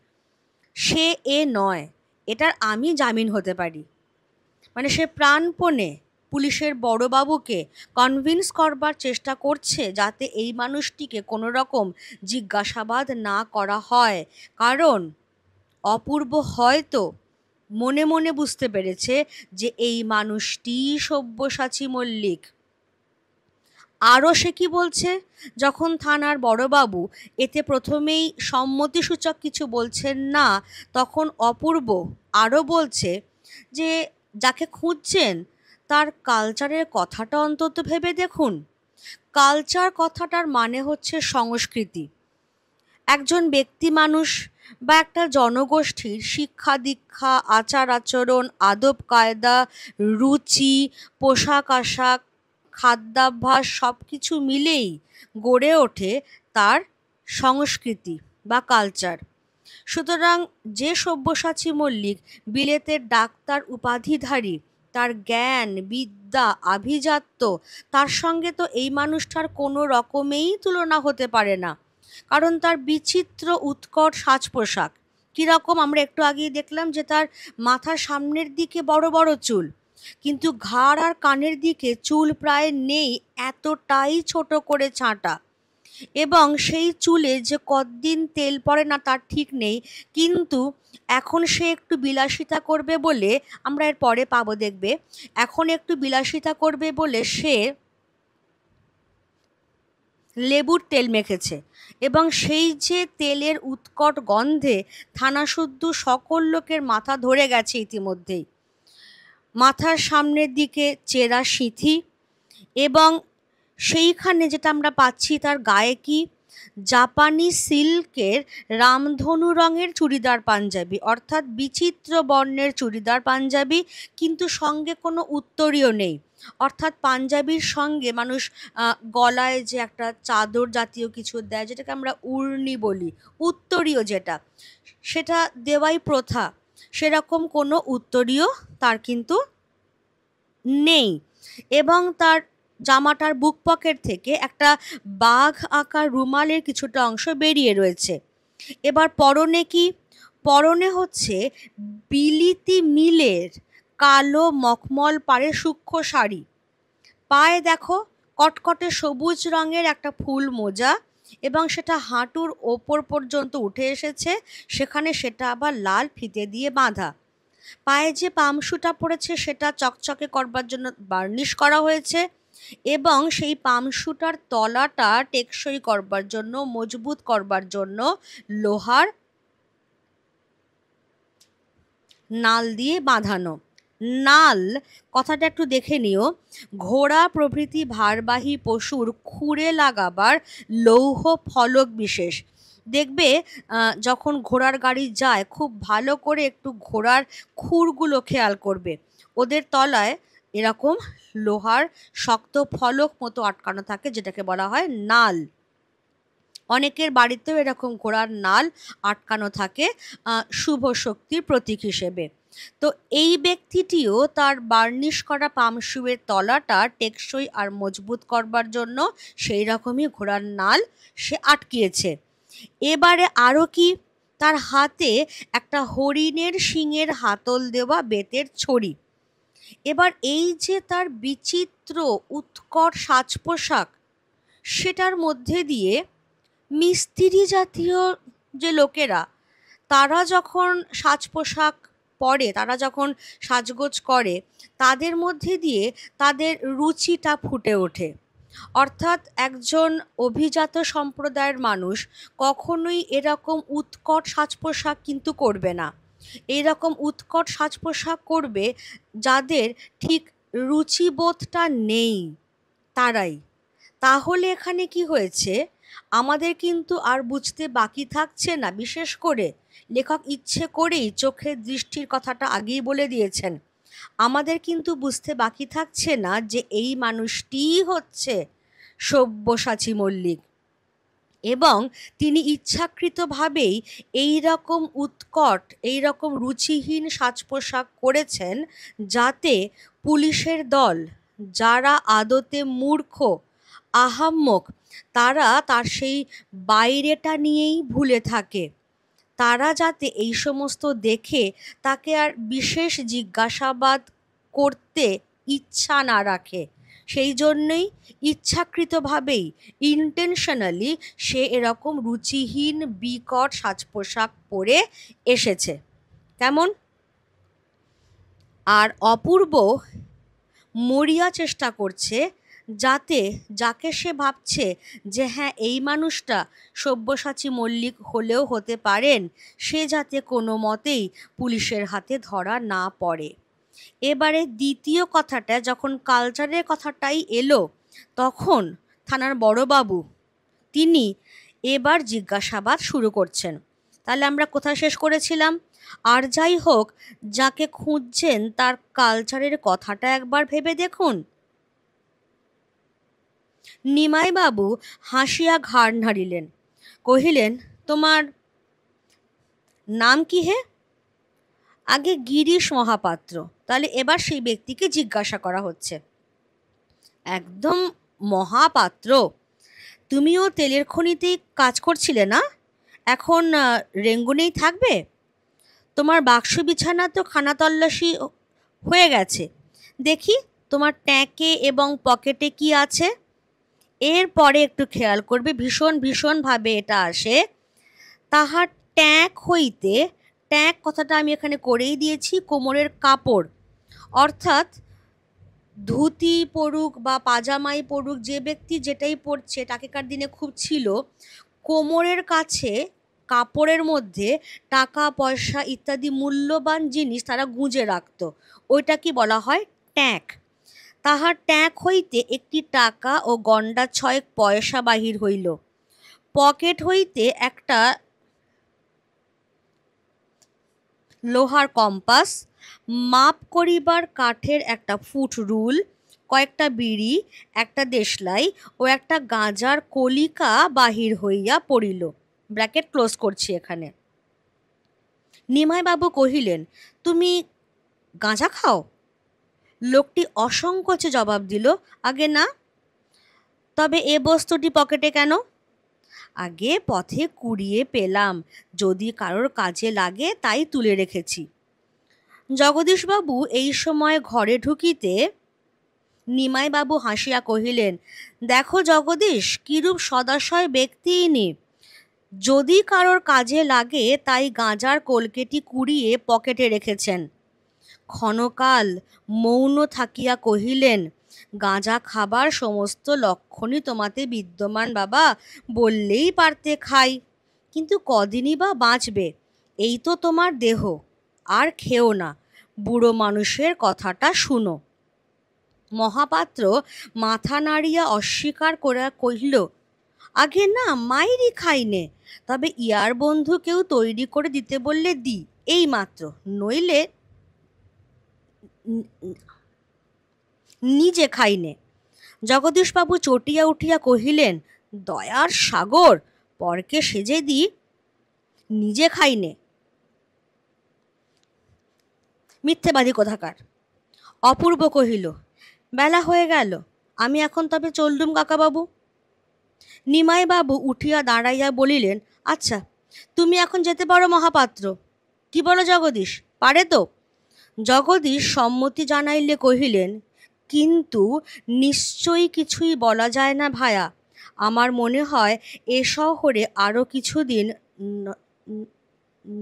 সে এ নয়, এটার আমি জামিন হতে পারি। মানে সে প্রাণপণে পুলিশের বড়বাবুকে কনভিন্স করবার চেষ্টা করছে যাতে এই মানুষটিকে কোনো রকম জিজ্ঞাসাবাদ না করা হয়, কারণ অপূর্ব হয়তো মনে মনে বুঝতে পেরেছে যে এই মানুষটি সব্যসাচী মল্লিক। আরও সে কি বলছে, যখন থানার বড়বাবু এতে প্রথমেই সম্মতিসূচক কিছু বলছেন না, তখন অপূর্ব আরও বলছে যে যাকে খুঁজছেন তার কালচারের কথাটা অন্তত ভেবে দেখুন। কালচার কথাটার মানে হচ্ছে সংস্কৃতি। একজন ব্যক্তি মানুষ বা একটা জনগোষ্ঠীর শিক্ষা দীক্ষা, আচার আচরণ, আদব কায়দা, রুচি, পোশাক আশাক, খাদ্যাভ্যাস সব কিছু মিলেই গড়ে ওঠে তার সংস্কৃতি বা কালচার। সুতরাং যে সব্যসাচী মল্লিক বিলেতের ডাক্তার উপাধিধারী, তার জ্ঞান বিদ্যা আভিজাত্য, তার সঙ্গে তো এই মানুষটার কোনো রকমেই তুলনা হতে পারে না, কারণ তার বিচিত্র উৎকট সাজ পোশাক। কীরকম আমরা একটু আগেই দেখলাম যে তার মাথার সামনের দিকে বড় বড় চুল, কিন্তু ঘাড় আর কানের দিকে চুল প্রায় নেই, এতটাই ছোট করে ছাঁটা। এবং সেই চুলে যে কতদিন তেল পড়ে না তার ঠিক নেই, কিন্তু এখন সে একটু বিলাসিতা করবে বলে, আমরা এর পরে পাবো দেখবে, এখন একটু বিলাসিতা করবে বলে সে লেবুর তেল মেখেছে, এবং সেই যে তেলের উৎকট গন্ধে থানাশুদ্ধ সকল লোকের মাথা ধরে গেছে ইতিমধ্যেই। মাথার সামনের দিকে চেরা সিঁথি, এবং সেইখানে যেটা আমরা পাচ্ছি তার গায়ে কি, জাপানি সিল্কের রামধনু রঙের চুড়িদার পাঞ্জাবি, অর্থাৎ বিচিত্র বর্ণের চুড়িদার পাঞ্জাবি, কিন্তু সঙ্গে কোনো উত্তরীয় নেই। অর্থাৎ পাঞ্জাবির সঙ্গে মানুষ গলায় যে একটা চাদর জাতীয় কিছু দেয়, যেটাকে আমরা উড়নি বলি, উত্তরীয় যেটা, সেটা দেওয়াই প্রথা, সেরকম কোনো উত্তরীয় তার কিন্তু নেই। এবং তার জামাটার বুক পকেট থেকে একটা বাঘ আঁকা রুমালের কিছুটা অংশ বেরিয়ে রয়েছে। এবার পরনে কি, পরনে হচ্ছে বিলিতি মিলের কালো মখমল পাড়ে সূক্ষ্ম শাড়ি, পায়ে দেখো কটকটে সবুজ রঙের একটা ফুল মোজা, এবং সেটা হাঁটুর ওপর পর্যন্ত উঠে এসেছে, সেখানে সেটা আবার লাল ফিতে দিয়ে বাঁধা। পায়ে যে পামশুটা পড়েছে সেটা চকচকে করবার জন্য বার্নিশ করা হয়েছে, এবং সেই পামশুটার তলাটা টেকসই করবার জন্য, মজবুত করবার জন্য লোহার নাল দিয়ে বাঁধানো। নাল কথাটা একটু দেখে নিও, ঘোড়া প্রভৃতি ভারবাহী পশুর খুঁড়ে লাগাবার লৌহ ফলক বিশেষ। দেখবে যখন ঘোড়ার গাড়ি যায়, খুব ভালো করে একটু ঘোড়ার খুরগুলো খেয়াল করবে, ওদের তলায় এরকম লোহার শক্ত ফলক মতো আটকানো থাকে, যেটাকে বলা হয় নাল। অনেকের বাড়িতেও এরকম ঘোড়ার নাল আটকানো থাকে শুভ শক্তির প্রতীক হিসেবে। তো এই ব্যক্তিটিও তার বার্নিশ করা পাম শুয়ের তলাটা টেকসই আর মজবুত করবার জন্য সেই রকমই ঘোড়ার নাল সে আটকিয়েছে। এবারে আরও কি, তার হাতে একটা হরিণের শিঙের হাতল দেওয়া বেতের ছড়ি। এবার এই যে তার বিচিত্র উৎকট সাজ পোশাক, সেটার মধ্যে দিয়ে মিস্ত্রি জাতীয় যে লোকেরা, তারা যখন সাজ পোশাক পরে, তারা যখন সাজগোজ করে, তাদের মধ্যে দিয়ে তাদের রুচিটা ফুটে ওঠে। অর্থাৎ একজন অভিজাত সম্প্রদায়ের মানুষ কখনোই এরকম উৎকট সাজ পোশাক কিন্তু করবে না। এইরকম উৎকট সাজ পোশাক করবে যাদের ঠিক রুচিবোধটা নেই, তারাই। তাহলে এখানে কি হয়েছে, আমাদের কিন্তু আর বুঝতে বাকি থাকছে না, বিশেষ করে লেখক ইচ্ছে করেই চোখের দৃষ্টির কথাটা আগেই বলে দিয়েছেন, আমাদের কিন্তু বুঝতে বাকি থাকছে না যে এই মানুষটিই হচ্ছে সব্যসাচী মল্লিক, এবং তিনি ইচ্ছাকৃতভাবেই এই রকম উৎকট, এই রকম রুচিহীন সাজ পোশাক করেছেন যাতে পুলিশের দল, যারা আদতে মূর্খ আহাম্মক, তারা তার সেই বাইরেটা নিয়েই ভুলে থাকে, তারা যাতে এই সমস্ত দেখে তাকে আর বিশেষ জিজ্ঞাসাবাদ করতে ইচ্ছা না রাখে, সেই জন্যই ইচ্ছাকৃতভাবেই, ইন্টেনশনালি সে এরকম রুচিহীন বিকট সাজ পোশাক পরে এসেছে। কেমন? আর অপূর্ব মরিয়া চেষ্টা করছে যাতে, যাকে সে ভাবছে যে হ্যাঁ এই মানুষটা সব্যসাচী মল্লিক হলেও হতে পারেন, সে যাতে কোনো মতেই পুলিশের হাতে ধরা না পড়ে। এবারে দ্বিতীয় কথাটা যখন কালচারের কথাটাই এলো, তখন থানার বড়বাবু তিনি এবার জিজ্ঞাসাবাদ শুরু করছেন। তাহলে আমরা কোথায় শেষ করেছিলাম? আর যাই হোক, যাকে খুঁজছেন তার কালচারের কথাটা একবার ভেবে দেখুন। নিমাইবাবু হাসিয়া ঘাড় নাড়িলেন, কহিলেন, তোমার নাম কি হে? আগে গিরিশ মহাপাত্র। তাহলে এবার সেই ব্যক্তিকে জিজ্ঞাসা করা হচ্ছে। একদম মহাপাত্র। তুমিও তেলের খনিতেই কাজ করছিলে না? এখন রেঙ্গুনেই থাকবে? তোমার বাক্স বিছানা তো খানা তল্লাশি হয়ে গেছে। দেখি তোমার ট্যাঁকে এবং পকেটে কি আছে। এর পরে একটু খেয়াল করবে, ভীষণ ভীষণভাবে এটা আসে। তাহার ট্যাঁক হইতে, ট্যাঁক কথাটা আমি এখানে করেই দিয়েছি, কোমরের কাপড়, অর্থাৎ ধুতি পরুক বা পাজামাই পরুক, যে ব্যক্তি যেটাই পরছে, আগেকার দিনে খুব ছিল, কোমরের কাছে কাপড়ের মধ্যে টাকা পয়সা ইত্যাদি মূল্যবান জিনিস তারা গুঁজে রাখত, ওইটা কি বলা হয়? ট্যাঁক। তাহার ট্যাঁক হইতে একটি টাকা ও গন্ডা 6 পয়সা বাহির হইল। পকেট হইতে একটা লোহার কম্পাস, মাপ করিবার কাঠের একটা ফুট রুল, কয়েকটা বিড়ি, একটা দেশলাই ও একটা গাঁজার কলিকা বাহির হইয়া পড়িল। ব্র্যাকেট ক্লোজ করছি এখানে। নিমাইবাবু কহিলেন, তুমি গাঁজা খাও? লোকটি অসংকোচে জবাব দিল, আগে না। তবে এ বস্তুটি পকেটে কেন? আগে পথে কুড়িয়ে পেলাম, যদি কারোর কাজে লাগে তাই তুলে রেখেছি। জগদীশবাবু এই সময় ঘরে ঢুকিতে নিমাইবাবু হাসিয়া কহিলেন, দেখো জগদীশ, কিরূপ সদাশয় ব্যক্তি ইনি। যদি কারোর কাজে লাগে তাই গাঁজার কলকেটি কুড়িয়ে পকেটে রেখেছেন। ক্ষণকাল মৌন থাকিয়া কহিলেন, গাঁজা খাবার সমস্ত লক্ষণই তোমাতে বিদ্যমান বাবা, বললেই পারতে খাই, কিন্তু কদিনই বা বাঁচবে, এই তো তোমার দেহ, আর খেও না, বুড়ো মানুষের কথাটা শুনো। মহাপাত্র মাথা নাড়িয়া অস্বীকার করে কহিল, আগে না, মাইরি খাইনে, তবে ইয়ার বন্ধু কেউ তৈরি করে দিতে বললে দি, এই মাত্র, নইলে নিজে খাইনে। জগদীশবাবু চটিয়া উঠিয়া কহিলেন, দয়ার সাগর, পরকে সেজে দিই, নিজে খাইনে। মিথ্যেবাদী কোথাকার। অপূর্ব কহিল, বেলা হয়ে গেল, আমি এখন তবে চললুম কাকাবাবু। নিমাইবাবু উঠিয়া দাঁড়াইয়া বলিলেন, আচ্ছা, তুমি এখন যেতে পারো মহাপাত্র। কি বলো জগদীশ, পারে তো? জগদীশ সম্মতি জানাইলে কহিলেন, কিন্তু নিশ্চয়ই কিছুই বলা যায় না ভায়া। আমার মনে হয় এ শহরে আরও কিছুদিন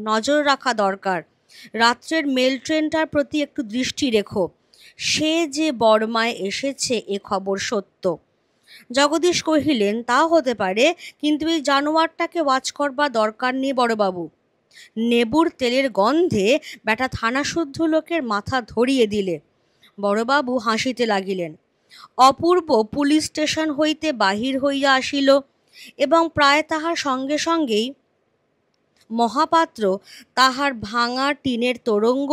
নজর রাখা দরকার। রাত্রের মেল ট্রেনটার প্রতি একটু দৃষ্টি রেখো। সে যে বর্মায় এসেছে এ খবর সত্য। জগদীশ কহিলেন, তাও হতে পারে, কিন্তু এই জানোয়ারটাকে ওয়াচ করবার দরকার নেই বড়বাবু। নেবুর তেলের গন্ধে ব্যাটা থানাশুদ্ধ লোকের মাথা ধরিয়ে দিলে। বড়বাবু হাসিতে লাগিলেন। অপূর্ব পুলিশ স্টেশন হইতে বাহির হইয়া আসিল এবং প্রায় তাহার সঙ্গে সঙ্গেই মহাপাত্র তাহার ভাঙা টিনের তোরঙ্গ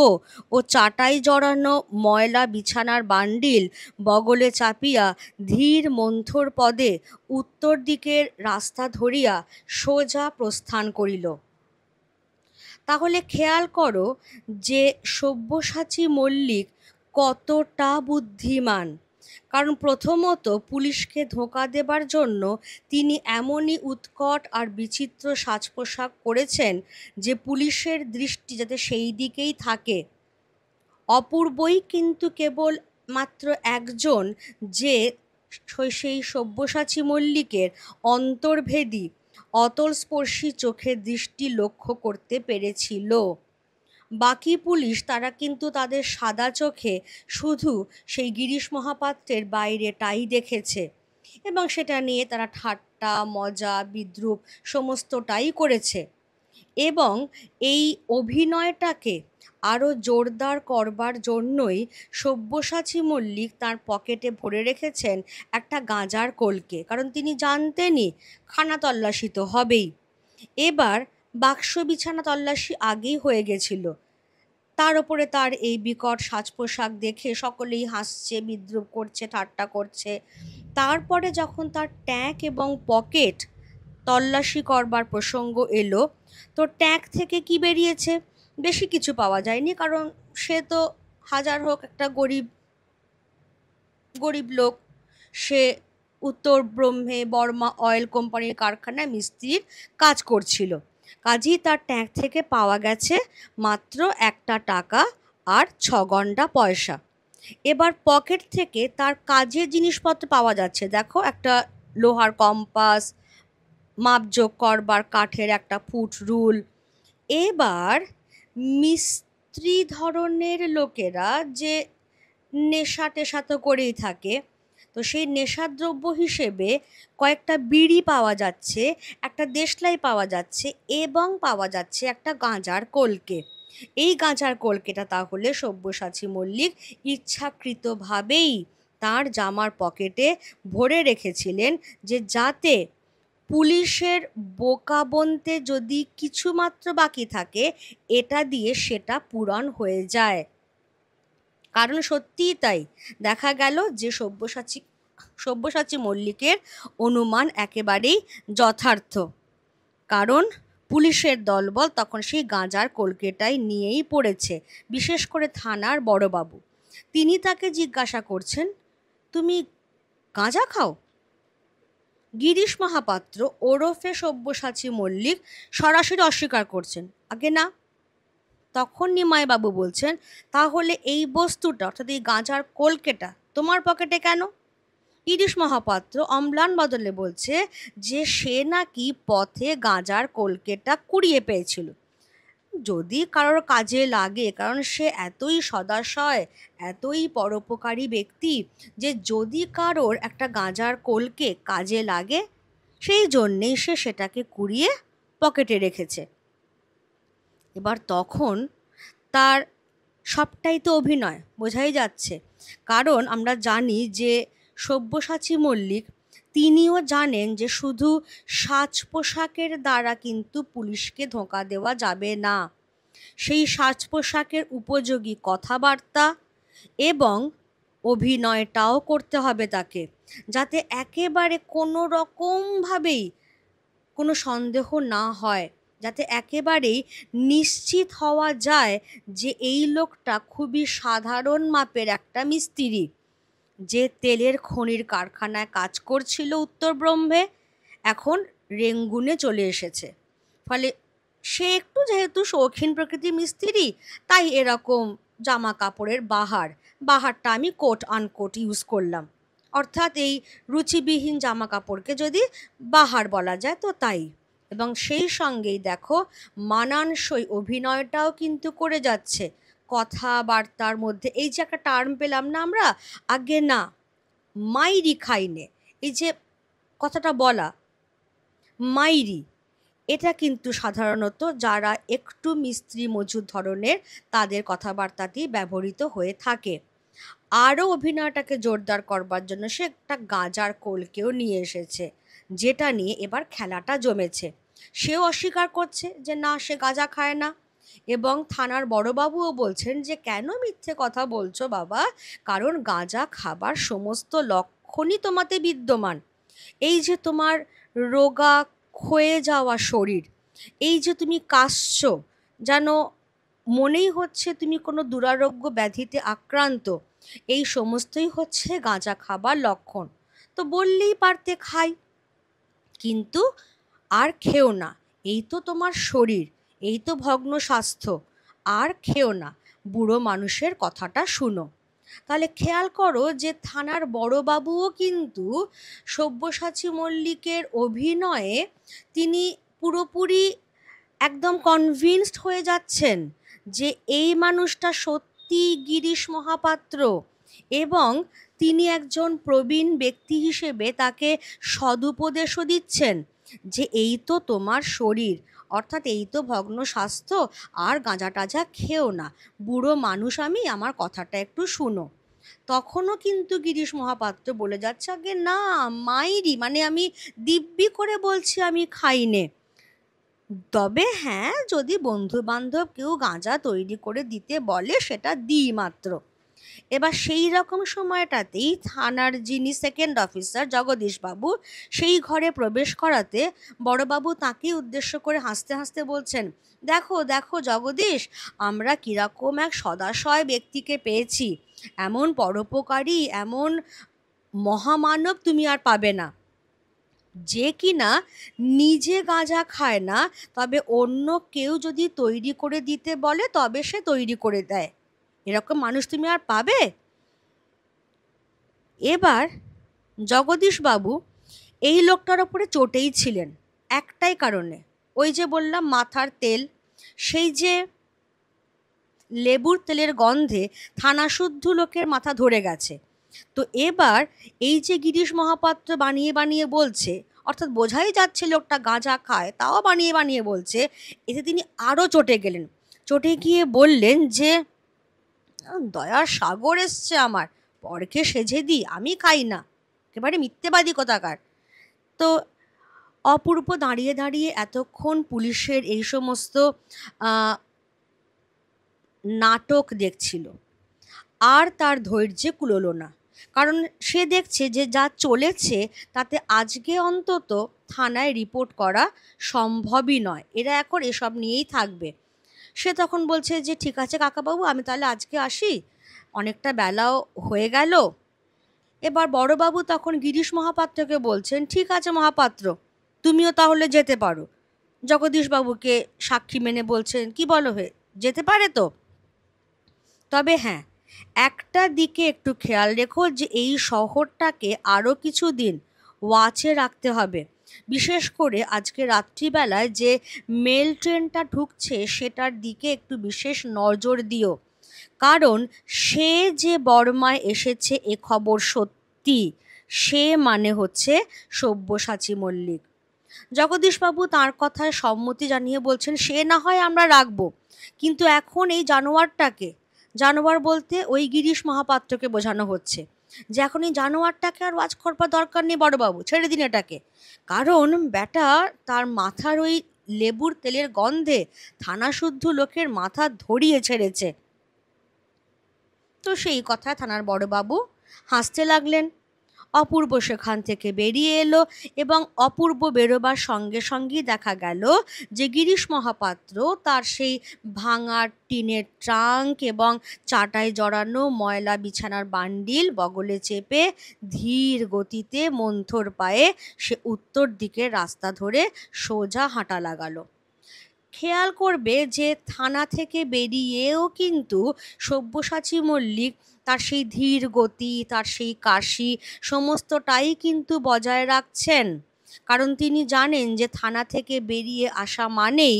ও চাটাই জড়ানো ময়লা বিছানার বান্ডিল বগলে চাপিয়া ধীর মন্থর পদে উত্তর দিকের রাস্তা ধরিয়া সোজা প্রস্থান করিল। তাহলে খেয়াল করো যে সব্যসাচী মল্লিক কতটা বুদ্ধিমান। কারণ প্রথমত পুলিশকে ধোঁকা দেবার জন্য তিনি এমনই উৎকট আর বিচিত্র সাজ পোশাক করেছেন যে পুলিশের দৃষ্টি যাতে সেই দিকেই থাকে। অপূর্বই কিন্তু কেবল মাত্র একজন যে সেই সব্যসাচী মল্লিকের অন্তর্ভেদী অতলস্পর্শী চোখের দৃষ্টি লক্ষ্য করতে পেরেছিল। বাকি পুলিশ তারা কিন্তু তাদের সাদা চোখে শুধু সেই গিরিশ মহাপাত্রের বাইরেটাই দেখেছে এবং সেটা নিয়ে তারা ঠাট্টা মজা বিদ্রূপ সমস্তটাই করেছে। এবং এই অভিনয়টাকে আরও জোরদার করবার জন্যই সব্যসাচী মল্লিক তার পকেটে ভরে রেখেছেন একটা গাঁজার কলকে, কারণ তিনি জানতেনই খানা তল্লাশি তো হবেই। এবার বাক্স বিছানা তল্লাশি আগেই হয়ে গেছিল। তার ওপরে তার এই বিকট সাজ পোশাক দেখে সকলেই হাসছে, বিদ্রূপ করছে, ঠাট্টা করছে। তারপরে যখন তার ট্যাঙ্ক এবং পকেট তল্লাশি করবার প্রসঙ্গ এলো, তো ট্যাঙ্ক থেকে কি বেরিয়েছে? বেশি কিছু পাওয়া যায়নি, কারণ সে তো হাজার হোক একটা গরিব লোক। সে উত্তর ব্রহ্মে বর্মা অয়েল কোম্পানির কারখানায় মিস্ত্রির কাজ করছিল। কাজেই তার ট্যাঙ্ক থেকে পাওয়া গেছে মাত্র 1 টাকা আর 6 গন্ডা পয়সা। এবার পকেট থেকে তার কাজের জিনিসপত্র পাওয়া যাচ্ছে। দেখো, একটা লোহার কম্পাস, মাপজোক করবার কাঠের একটা ফুট রুল। এবার মিস্ত্রি ধরনের লোকেরা যে নেশা টেশা তো করেই থাকে, তো সেই নেশাদ্রব্য হিসেবে কয়েকটা বিড়ি পাওয়া যাচ্ছে, একটা দেশলাই পাওয়া যাচ্ছে এবং পাওয়া যাচ্ছে একটা গাঁজার কলকে। এই গাঁজার কলকেটা তাহলে সব্যসাচী মল্লিক ইচ্ছাকৃতভাবেই তার জামার পকেটে ভরে রেখেছিলেন, যে যাতে পুলিশের বোকা বনতে যদি কিছুমাত্র বাকি থাকে এটা দিয়ে সেটা পূরণ হয়ে যায়। কারণ সত্যিই তাই, দেখা গেল যে সব্যসাচী মল্লিকের অনুমান একেবারেই যথার্থ। কারণ পুলিশের দলবল তখন সেই গাঁজার কলকেটাই নিয়েই পড়েছে, বিশেষ করে থানার বড়বাবু। তিনি তাকে জিজ্ঞাসা করছেন, তুমি গাঁজা খাও? গিরিশ মহাপাত্র ওরফে সব্যসাচী মল্লিক সরাসরি অস্বীকার করছেন, আগে না। তখন নিমাইবাবু বলছেন, তাহলে এই বস্তুটা অর্থাৎ এই গাঁজার কলকেটা তোমার পকেটে কেন? গিরিশ মহাপাত্র অম্লান বদলে বলছে যে সে নাকি পথে গাঁজার কলকেটা কুড়িয়ে পেয়েছিল। যদি কারোর কাজে লাগে, কারণ সে এতই সদাশয়, এতই পরোপকারী ব্যক্তি যে যদি কারোর একটা গাঁজার কলকে কাজে লাগে সেই জন্যেই সে সেটাকে কুড়িয়ে পকেটে রেখেছে। এবার তখন তার সবটাই তো অভিনয়, বোঝাই যাচ্ছে। কারণ আমরা জানি যে সব্যসাচী মল্লিক তিনিও জানেন যে শুধু সাজ পোশাকের দ্বারা কিন্তু পুলিশকে ধোঁকা দেওয়া যাবে না। সেই সাজ পোশাকের উপযোগী কথাবার্তা এবং অভিনয়টাও করতে হবে তাকে, যাতে একেবারে কোনো রকমভাবেই কোনো সন্দেহ না হয়, যাতে একেবারেই নিশ্চিত হওয়া যায় যে এই লোকটা খুবই সাধারণ মাপের একটা মিস্ত্রি, যে তেলের খনির কারখানায় কাজ করছিল উত্তর ব্রহ্মে, এখন রেঙ্গুনে চলে এসেছে। ফলে সে একটু যেহেতু শৌখিন প্রকৃতির মিস্ত্রি, তাই এরকম জামা কাপড়ের বাহারটা আমি কোট আনকোট ইউজ করলাম, অর্থাৎ এই রুচিবিহীন জামা কাপড়কে যদি বাহার বলা যায় তো তাই। এবং সেই সঙ্গেই দেখো মানানসই অভিনয়টাও কিন্তু করে যাচ্ছে কথাবার্তার মধ্যে। এই যে একটা টার্ম পেলাম না আমরা, আগে না মাইরি খাইনে, এই যে কথাটা বলা মাইরি, এটা কিন্তু সাধারণত যারা একটু মিস্ত্রি মজুর ধরনের তাদের কথাবার্তাতেই ব্যবহৃত হয়ে থাকে। আরও অভিনয়টাকে জোরদার করবার জন্য সে একটা গাঁজার কোলকেও নিয়ে এসেছে, যেটা নিয়ে এবার খেলাটা জমেছে। সেও অস্বীকার করছে যে না, সে গাঁজা খায় না। এবং থানার বড়বাবুও বলছেন যে কেন মিথ্যে কথা বলছো বাবা, কারণ গাঁজা খাবার সমস্ত লক্ষণই তোমাতে বিদ্যমান। এই যে তোমার রোগা ক্ষয়ে যাওয়া শরীর, এই যে তুমি কাশছো, যেন মনেই হচ্ছে তুমি কোনো দুরারোগ্য ব্যাধিতে আক্রান্ত, এই সমস্তই হচ্ছে গাঁজা খাবার লক্ষণ। তো বললেই পারতে খাই, কিন্তু আর খেও না, এই তো তোমার শরীর, এই তো ভগ্ন স্বাস্থ্য, আর খেও না, বুড়ো মানুষের কথাটা শুনো। তাহলে খেয়াল করো যে থানার বড়বাবুও কিন্তু সব্যসাচী মল্লিকের অভিনয়ে তিনি পুরোপুরি একদম কনভিন্সড হয়ে যাচ্ছেন যে এই মানুষটা সত্যি গিরিশ মহাপাত্র, এবং তিনি একজন প্রবীণ ব্যক্তি হিসেবে তাকে সদুপদেশও দিচ্ছেন যে এই তো তোমার শরীর, অর্থাৎ এই তো ভগ্ন স্বাস্থ্য, আর গাঁজা টাজা খেও না, বুড়ো মানুষ আমি, আমার কথাটা একটু শুনো। তখনও কিন্তু গিরিশ মহাপাত্র বলে যাচ্ছে আগে না মাইরি, মানে আমি দিব্যি করে বলছি আমি খাইনে, তবে হ্যাঁ যদি বন্ধু বান্ধব কেউ গাঁজা তৈরি করে দিতে বলে সেটা দিই মাত্র। এবার সেই রকম সময়টাতেই থানার যিনি সেকেন্ড অফিসার জগদীশবাবু সেই ঘরে প্রবেশ করাতে বড়বাবু তাকেই উদ্দেশ্য করে হাসতে হাসতে বলছেন, দেখো দেখো জগদীশ, আমরা কীরকম এক সদাশয় ব্যক্তিকে পেয়েছি, এমন পরোপকারী, এমন মহামানব তুমি আর পাবে না, যে কিনা নিজে গাঁজা খায় না, তবে অন্য কেউ যদি তৈরি করে দিতে বলে তবে সে তৈরি করে দেয়, এরকম মানুষ তুমি আর পাবে। এবার জগদীশবাবু এই লোকটার ওপরে চটেই ছিলেন একটাই কারণে, ওই যে বললাম মাথার তেল, সেই যে লেবুর তেলের গন্ধে থানাশুদ্ধ লোকের মাথা ধরে গেছে। তো এবার এই যে গিরিশ মহাপাত্র বানিয়ে বানিয়ে বলছে, অর্থাৎ বোঝাই যাচ্ছে লোকটা গাঁজা খায়, তাও বানিয়ে বানিয়ে বলছে, এতে তিনি আরও চটে গেলেন। চটে গিয়ে বললেন যে দয়ার সাগর এসছে আমার, পরকে সেজে দিই, আমি খাই না, একেবারে মিথ্যেবাদী কোথাকার। তো অপূর্ব দাঁড়িয়ে দাঁড়িয়ে এতক্ষণ পুলিশের এই সমস্ত নাটক দেখছিল, আর তার ধৈর্যে কুলোলো না, কারণ সে দেখছে যে যা চলেছে তাতে আজকে অন্তত থানায় রিপোর্ট করা সম্ভবই নয়, এরা এখন এসব নিয়েই থাকবে। সে তখন বলছে যে ঠিক আছে কাকাবাবু, আমি তাহলে আজকে আসি, অনেকটা বেলাও হয়ে গেল। এবার বড়বাবু তখন গিরিশ মহাপাত্রকে বলছেন, ঠিক আছে মহাপাত্র, তুমিও তাহলে যেতে পারো। জগদীশবাবুকে সাক্ষী মেনে বলছেন, কি বলো হে, যেতে পারে তো? তবে হ্যাঁ, একটা দিকে একটু খেয়াল রেখো যে এই শহরটাকে আরও কিছু দিন ওয়াচে রাখতে হবে, বিশেষ করে আজকে রাত্রিবেলায় যে মেল ট্রেনটা ঢুকছে সেটার দিকে একটু বিশেষ নজর দিও, কারণ সে যে বর্মায় এসেছে এ খবর সত্যি, সে মানে হচ্ছে সব্যসাচী মল্লিক। জগদীশবাবু তাঁর কথায় সম্মতি জানিয়ে বলছেন, সে না হয় আমরা রাখবো, কিন্তু এখন এই জানোয়ারটাকে, জানোয়ার বলতে ওই গিরিশ মহাপাত্রকে বোঝানো হচ্ছে যে এখন এই জানোয়ারটাকে আর ওয়াচ করবার দরকার নেই বড়বাবু, ছেড়ে দিন এটাকে, কারণ বেটা তার মাথার ওই লেবুর তেলের গন্ধে থানাশুদ্ধ লোকের মাথা ধরিয়ে ছেড়েছে। তো সেই কথায় থানার বড়বাবু হাসতে লাগলেন। অপূর্ব সেখান থেকে বেরিয়ে এলো এবং অপূর্ব বেরোবার সঙ্গে সঙ্গেই দেখা গেল যে গিরিশ মহাপাত্র তার সেই ভাঙা টিনের ট্রাঙ্ক এবং চাটাই জড়ানো ময়লা বিছানার বান্ডিল বগলে চেপে ধীর গতিতে মন্থর পায়ে সে উত্তর দিকের রাস্তা ধরে সোজা হাঁটা লাগালো। খেয়াল করবে যে থানা থেকে বেরিয়েও কিন্তু সব্যসাচী মল্লিক তার সেই ধীর গতি, তার সেই কাশি সমস্তটাই কিন্তু বজায় রাখছেন, কারণ তিনি জানেন যে থানা থেকে বেরিয়ে আসা মানেই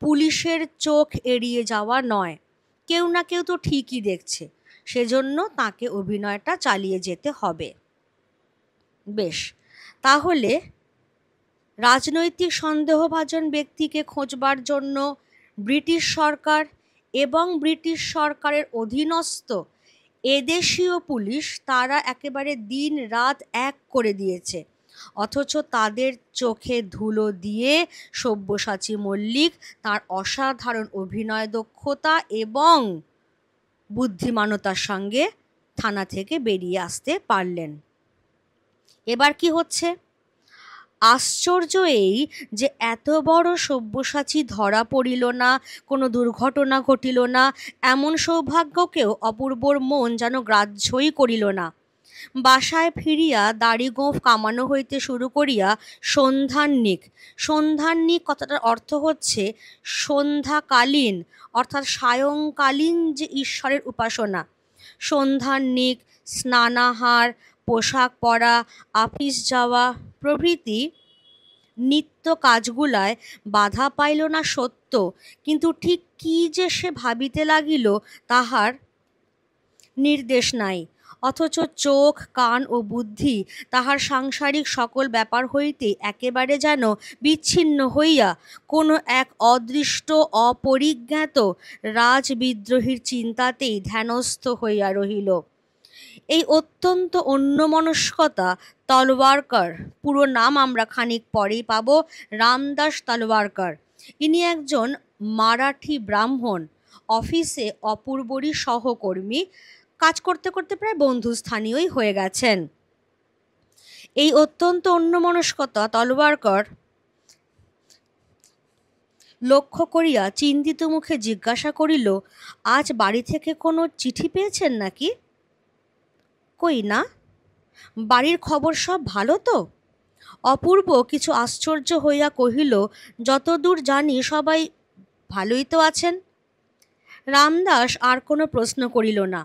পুলিশের চোখ এড়িয়ে যাওয়া নয়, কেউ না কেউ তো ঠিকই দেখছে, সেজন্য তাকে অভিনয়টা চালিয়ে যেতে হবে। বেশ, তাহলে রাজনৈতিক সন্দেহভাজন ব্যক্তিকে খোঁজবার জন্য ব্রিটিশ সরকার এবং ব্রিটিশ সরকারের অধীনস্থ এদেশীয় পুলিশ তারা একেবারে দিন রাত এক করে দিয়েছে, অথচ তাদের চোখে ধুলো দিয়ে সব্যসাচী মল্লিক তার অসাধারণ অভিনয় দক্ষতা এবং বুদ্ধিমানতার সঙ্গে থানা থেকে বেরিয়ে আসতে পারলেন। এবার কি হচ্ছে? আশ্চর্য এই যে এত বড় সব্যসাচী ধরা পড়িল না, কোনো দুর্ঘটনা ঘটিল না, এমন সৌভাগ্যকেও অপূর্বর মন যেন গ্রাহ্যই করিল না। বাসায় ফিরিয়া দাড়ি গোঁফ কামানো হইতে শুরু করিয়া সন্ধ্যাহ্নিক কথাটার অর্থ হচ্ছে সন্ধ্যাকালীন, অর্থাৎ সায়ংকালীন যে ঈশ্বরের উপাসনা। সন্ধ্যাহ্নিক, স্নানাহার, পোশাক পরা, আপিস যাওয়া প্রভৃতি নিত্য কাজগুলায় বাধা পাইল না সত্য, কিন্তু ঠিক কি যে সে ভাবিতে লাগিল তাহার নির্দেশ নাই, অথচ চোখ, কান ও বুদ্ধি তাহার সাংসারিক সকল ব্যাপার হইতে একেবারে যেন বিচ্ছিন্ন হইয়া কোনো এক অদৃষ্ট অপরিজ্ঞাত রাজবিদ্রোহীর চিন্তাতেই ধ্যানস্থ হইয়া রহিল। এই অত্যন্ত অন্যমনস্কতা তলওয়ারকর, পুরো নাম আমরা খানিক পরেই পাব, রামদাস তলওয়ারকর। ইনি একজন মারাঠি ব্রাহ্মণ, অফিসে অপূর্বরই সহকর্মী, কাজ করতে করতে প্রায় বন্ধুস্থানীয়ই হয়ে গেছেন। এই অত্যন্ত অন্যমনস্কতা তলওয়ারকর লক্ষ্য করিয়া চিন্তিত মুখে জিজ্ঞাসা করিল, আজ বাড়ি থেকে কোনো চিঠি পেয়েছেন নাকি? কই না, বাড়ির খবর সব ভালো তো? অপূর্ব কিছু আশ্চর্য হইয়া কহিল, যতদূর জানি সবাই ভালোই তো আছেন। রামদাস আর কোনো প্রশ্ন করিল না।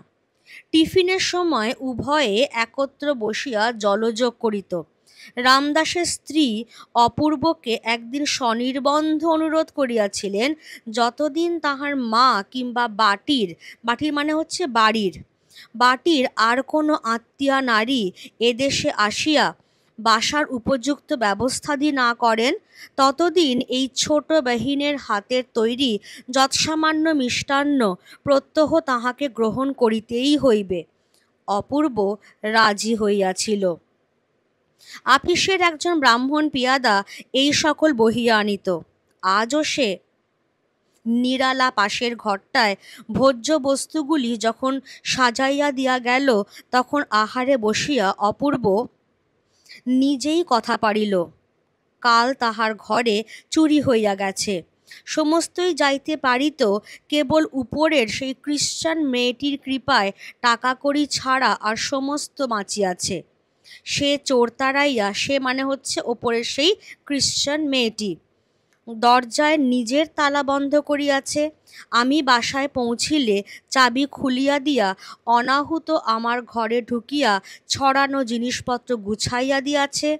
টিফিনের সময় উভয়ে একত্র বসিয়া জলযোগ করিত। রামদাসের স্ত্রী অপূর্বকে একদিন স্বনির্বন্ধ অনুরোধ করিয়াছিলেন, যতদিন তাহার মা কিংবা বাটির মানে হচ্ছে বাটির আর কোনো আত্মীয়া নারী এদেশে আসিয়া বাসার উপযুক্ত ব্যবস্থাদি না করেন, ততদিন এই ছোট বাহিনের হাতের তৈরি যৎসামান্য মিষ্টান্ন প্রত্যহ তাহাকে গ্রহণ করিতেই হইবে। অপূর্ব রাজি হইয়াছিল। আপিসের একজন ব্রাহ্মণ পিয়াদা এই সকল বহিয়া আনিত। আজও সে নিরালা পাশের ঘরটায় ভোজ্য বস্তুগুলি যখন সাজাইয়া দিয়া গেল, তখন আহারে বসিয়া অপূর্ব নিজেই কথা পাড়িল, কাল তাহার ঘরে চুরি হইয়া গেছে, সমস্তই যাইতে পারিত কেবল উপরের সেই খ্রিশ্চান মেয়েটির কৃপায় টাকা কড়ি ছাড়া আর সমস্ত বাঁচিয়াছে। সে চোর তাড়াইয়া, সে মানে হচ্ছে ওপরের সেই খ্রিশ্চান মেয়েটি, দরজায় নিজের তালা বন্ধ করিয়াছে। আমি বাসায় পৌঁছিলে চাবি খুলিয়া দিয়া অনাহুত আমার ঘরে ঢুকিয়া ছড়ানো জিনিসপত্র গুছাইয়া দিয়াছে।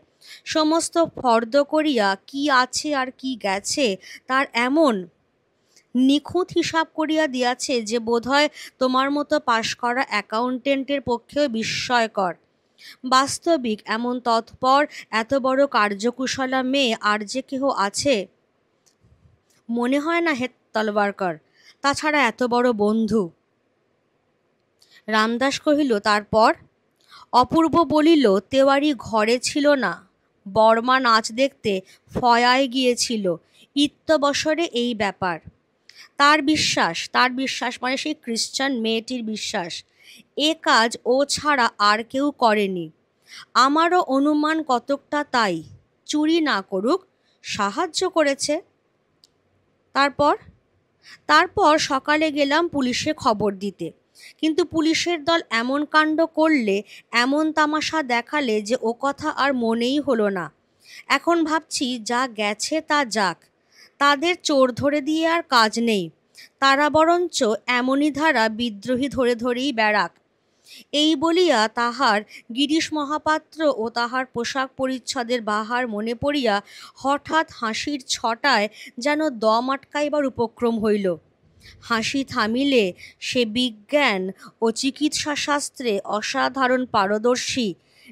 সমস্ত ফর্দ করিয়া কি আছে আর কি গেছে তার এমন নিখুঁত হিসাব করিয়া দিয়াছে যে বোধহয় তোমার মতো পাশ করা অ্যাকাউন্টেন্টের পক্ষেও বিস্ময়কর। বাস্তবিক এমন তৎপর এত বড় কার্যকুশলা মেয়ে আর যে কেহ আছে মনে হয় না হে তলওয়ারকর, তাছাড়া এত বড় বন্ধু। রামদাস কহিল, তারপর? অপূর্ব বলিল, তেওয়ারি ঘরে ছিল না, বর্মা নাচ দেখতে ফয়ায় গিয়েছিল, ইত্যবসরে এই ব্যাপার। তার বিশ্বাস মানে সেই খ্রিশ্চান মেয়েটির বিশ্বাস, এ কাজ ও ছাড়া আর কেউ করেনি। আমারও অনুমান কতকটা তাই, চুরি না করুক, সাহায্য করেছে। তারপর তারপর সকালে গেলাম পুলিশে খবর দিতে, কিন্তু পুলিশের দল এমন কাণ্ড করলে, এমন তামাশা দেখালে যে ও কথা আর মনেই হলো না। এখন ভাবছি যা গেছে তা যাক, তাদের চোর ধরে দিয়ে আর কাজ নেই, তারা বরঞ্চ এমনই ধারা বিদ্রোহী ধরে ধরেই বেড়াক। এই বলিয়া তাহার গিরিশ মহাপাত্র ও তাহার পোশাক পরিচ্ছদের বাহার মনে পড়িয়া হঠাৎ হাসির ছটায় যেন দম আটকাইবার উপক্রম হইল। হাসি থামিলে সে বিজ্ঞান ও চিকিৎসা শাস্ত্রে অসাধারণ পারদর্শী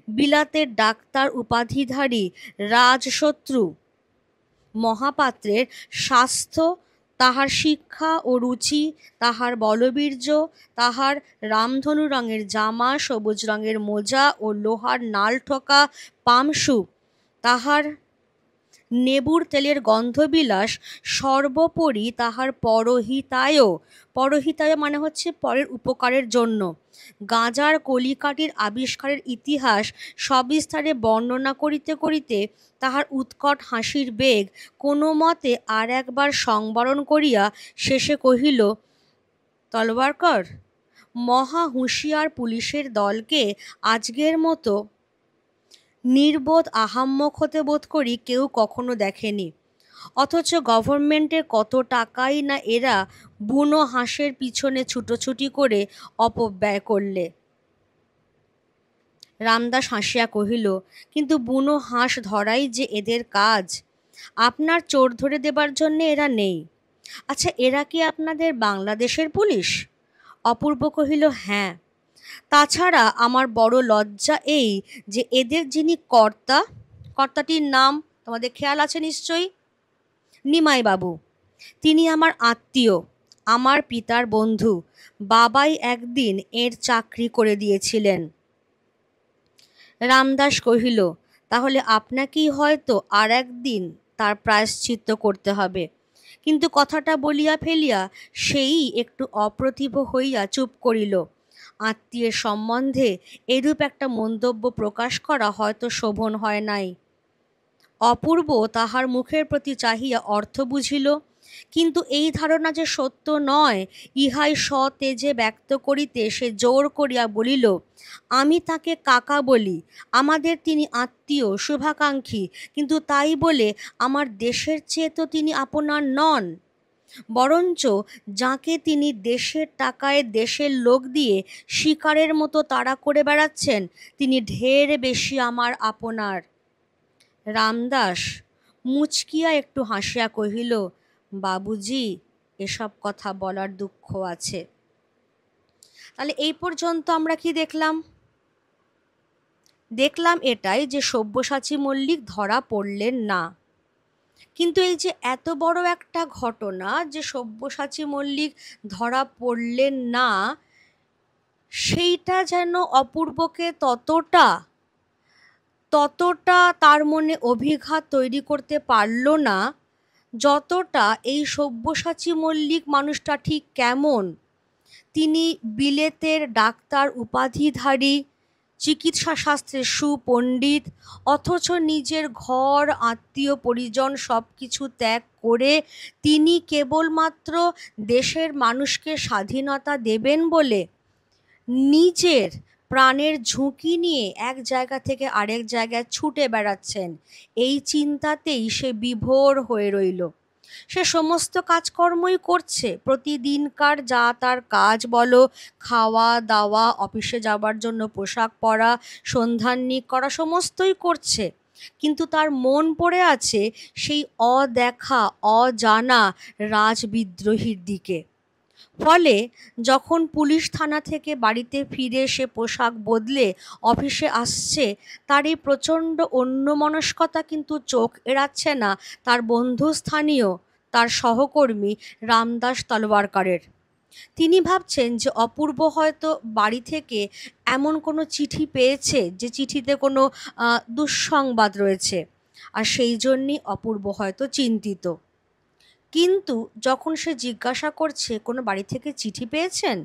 বিলাতের ডাক্তার উপাধিধারী রাজশত্রু মহাপাত্রের স্বাস্থ্য, তাহার শিক্ষা ও রুচি, তাহার বলবীর্য, তাহার রামধনু রঙের জামা, সবুজ রঙের মোজা ও লোহার নাল ঠোকা পামসু, তাহার নেবুর তেলের গন্ধবিলাস, সর্বোপরি তাহার পরহিতায় মানে হচ্ছে পরের উপকারের জন্য গাঁজার কলিকাঠির আবিষ্কারের ইতিহাস সবিস্তারে বর্ণনা করিতে করিতে তাহার উৎকট হাসির বেগ কোনো মতে আর একবার সংবরণ করিয়া শেষে কহিল, তলওয়ারকর, মহা হুঁশিয়ার পুলিশের দলকে আজকের মতো নির্বোধ আহাম্মক হতে বোধ করি কেউ কখনো দেখেনি। অথচ গভর্নমেন্টের কত টাকাই না এরা বুনো হাঁসের পিছনে ছুটোছুটি করে অপব্যয় করলে। রামদাস হাসিয়া কহিল, কিন্তু বুনো হাঁস ধরাই যে এদের কাজ, আপনার চোর ধরে দেবার জন্যে এরা নেই। আচ্ছা, এরা কি আপনাদের বাংলাদেশের পুলিশ? অপূর্ব কহিল, হ্যাঁ। তাছাড়া আমার বড় লজ্জা এই যে এদের যিনি কর্তাটির নাম তোমাদের খেয়াল আছে নিশ্চয়ই, নিমাইবাবু। তিনি আমার আত্মীয়, আমার পিতার বন্ধু, বাবাই একদিন এর চাকরি করে দিয়েছিলেন। রামদাস কহিল, তাহলে আপনাকেই হয়তো আর একদিন তার প্রায়শ্চিত্ত করতে হবে। কিন্তু কথাটা বলিয়া ফেলিয়া সেই একটু অপ্রতিভ হইয়া চুপ করিল। আত্মীয়ের সম্বন্ধে এরূপ একটা মন্তব্য প্রকাশ করা হয়তো শোভন হয় নাই। অপূর্ব তাহার মুখের প্রতি চাহিয়া অর্থ বুঝিল, কিন্তু এই ধারণা যে সত্য নয় ইহাই সতেজে ব্যক্ত করিতে সে জোর করিয়া বলিল, আমি তাকে কাকা বলি, আমাদের তিনি আত্মীয় শুভাকাঙ্ক্ষী, কিন্তু তাই বলে আমার দেশের চেয়ে তো তিনি আপনার নন। বরঞ্চ যাকে তিনি দেশের টাকায় দেশের লোক দিয়ে শিকারের মতো তাড়া করে বেড়াচ্ছেন, তিনি ঢের বেশি আমার আপনার। রামদাস মুচকিয়া একটু হাসিয়া কহিল, বাবুজি, এসব কথা বলার দুঃখ আছে। তাহলে এই পর্যন্ত আমরা কি দেখলাম? দেখলাম এটাই যে সব্যসাচী মল্লিক ধরা পড়লেন না। কিন্তু এই যে এত বড় একটা ঘটনা যে সব্যসাচী মল্লিক ধরা পড়লেন না, সেইটা যেন অপূর্বকে ততটা তার মনে অভিঘাত তৈরি করতে পারল না যতটা এই সব্যসাচী মল্লিক মানুষটা ঠিক কেমন। তিনি বিলেতের ডাক্তার উপাধিধারী, চিকিৎসা শাস্ত্রের সুপণ্ডিত, অথচ নিজের ঘর আত্মীয় পরিজন সব কিছু ত্যাগ করে তিনি কেবলমাত্র দেশের মানুষকে স্বাধীনতা দেবেন বলে নিজের প্রাণের ঝুঁকি নিয়ে এক জায়গা থেকে আরেক জায়গায় ছুটে বেড়াচ্ছেন। এই চিন্তাতেই সে বিভোর হয়ে রইল। সে সমস্ত কাজকর্মই করছে, প্রতিদিনকার যা তার কাজ বলো, খাওয়া দাওয়া, অফিসে যাবার জন্য পোশাক পরা, সন্ধাননিক করা, সমস্তই করছে, কিন্তু তার মন পড়ে আছে সেই অদেখা অজানা রাজবিদ্রোহীর দিকে। ফলে যখন পুলিশ থানা থেকে বাড়িতে ফিরে সে পোশাক বদলে অফিসে আসছে, তার এই প্রচণ্ড অন্যমনস্কতা কিন্তু চোখ এড়াচ্ছে না তার বন্ধুস্থানীয়, তার সহকর্মী রামদাস তলওয়ারকারের। তিনি ভাবছেন যে অপূর্ব হয়তো বাড়ি থেকে এমন কোনো চিঠি পেয়েছে যে চিঠিতে কোনো দুঃসংবাদ রয়েছে, আর সেই জন্যই অপূর্ব হয়তো চিন্তিত। কিন্তু যখন সে জিজ্ঞাসা করছে কোনো বাড়ি থেকে চিঠি পেয়েছেন,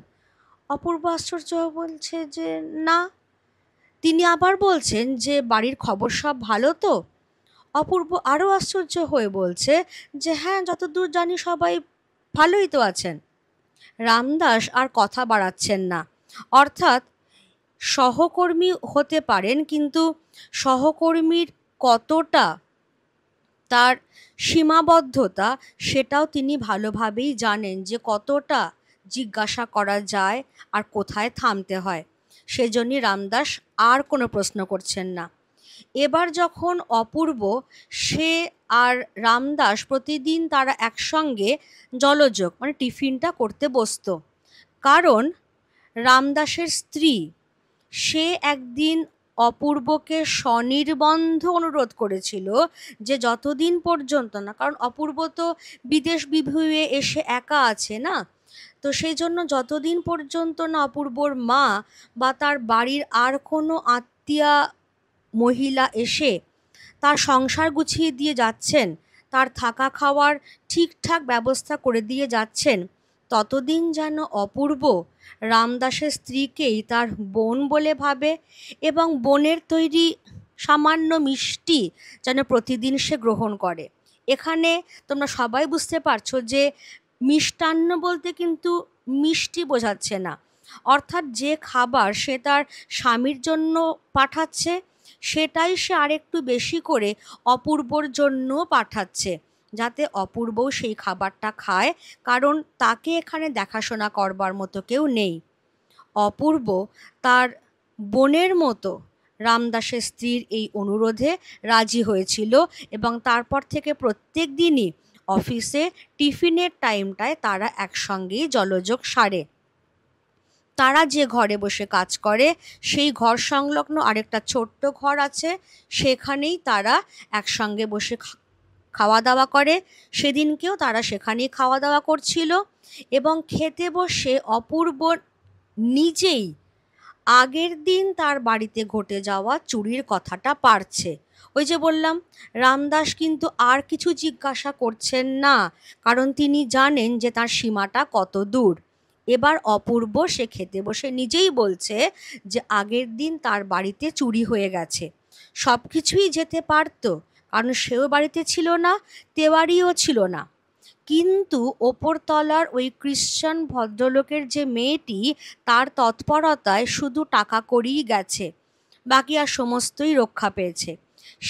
অপূর্ব আশ্চর্য বলছে যে না, তিনি আবার বলছেন যে বাড়ির খবর সব ভালো তো? অপূর্ব আরও আশ্চর্য হয়ে বলছে যে হ্যাঁ, যতদূর জানি সবাই ভালোই তো আছেন। রামদাস আর কথা বাড়াচ্ছেন না। অর্থাৎ সহকর্মী হতে পারেন, কিন্তু সহকর্মীর কতটা তার সীমাবদ্ধতা সেটাও তিনি ভালোভাবেই জানেন, যে কতটা জিজ্ঞাসা করা যায় আর কোথায় থামতে হয়। সেজন্যই রামদাস আর কোনো প্রশ্ন করছেন না। এবার যখন অপূর্ব, সে আর রামদাস প্রতিদিন তারা একসঙ্গে জলযোগ মানে টিফিনটা করতে বসতো। কারণ রামদাসের স্ত্রী, সে একদিন অপূর্বকে স্বনির্বন্ধ অনুরোধ করেছিল যে যতদিন পর্যন্ত না, কারণ অপূর্ব তো বিদেশ বিভুঁইয়ে এসে একা আছে না, তো সেই জন্য যতদিন পর্যন্ত না অপূর্বর মা বা তার বাড়ির আর কোনো আত্মীয়া মহিলা এসে তার সংসার গুছিয়ে দিয়ে যাচ্ছেন, তার থাকা খাওয়ার ঠিকঠাক ব্যবস্থা করে দিয়ে যাচ্ছেন, ততদিন যেন অপূর্ব রামদাসের স্ত্রীকেই তার বোন বলে ভাবে, এবং বোনের তৈরি সামান্য মিষ্টি যেন প্রতিদিন সে গ্রহণ করে। এখানে তোমরা সবাই বুঝতে পারছো যে মিষ্টান্ন বলতে কিন্তু মিষ্টি বোঝাচ্ছে না। অর্থাৎ যে খাবার সে তার স্বামীর জন্য পাঠাচ্ছে, সেটাই সে আরেকটু বেশি করে অপূর্বর জন্য পাঠাচ্ছে, যাতে অপূর্বও সেই খাবারটা খায়, কারণ তাকে এখানে দেখাশোনা করবার মতো কেউ নেই। অপূর্ব তার বোনের মতো রামদাসের স্ত্রীর এই অনুরোধে রাজি হয়েছিল, এবং তারপর থেকে প্রত্যেক দিনই অফিসে টিফিনের টাইমটায় তারা একসঙ্গেই জলযোগ সারে। তারা যে ঘরে বসে কাজ করে সেই ঘর সংলগ্ন আরেকটা ছোট্ট ঘর আছে, সেখানেই তারা একসঙ্গে বসে খাওয়া দাওয়া করে। সেদিনকেও তারা সেখানেই খাওয়া দাওয়া করছিল, এবং খেতে বসে অপূর্ব নিজেই আগের দিন তার বাড়িতে ঘটে যাওয়া চুরির কথাটা পারছে। ওই যে বললাম, রামদাস কিন্তু আর কিছু জিজ্ঞাসা করছেন না, কারণ তিনি জানেন যে তার সীমাটা কত দূর। এবার অপূর্ব সে খেতে বসে নিজেই বলছে যে আগের দিন তার বাড়িতে চুরি হয়ে গেছে। সব কিছুই যেতে পারত, কারণ সেও বাড়িতে ছিল না, তেওয়ারিও ছিল না, কিন্তু ওপরতলার ওই খ্রিশ্চান ভদ্রলোকের যে মেয়েটি, তার তৎপরতায় শুধু টাকা করেই গেছে, বাকি আর সমস্তই রক্ষা পেয়েছে।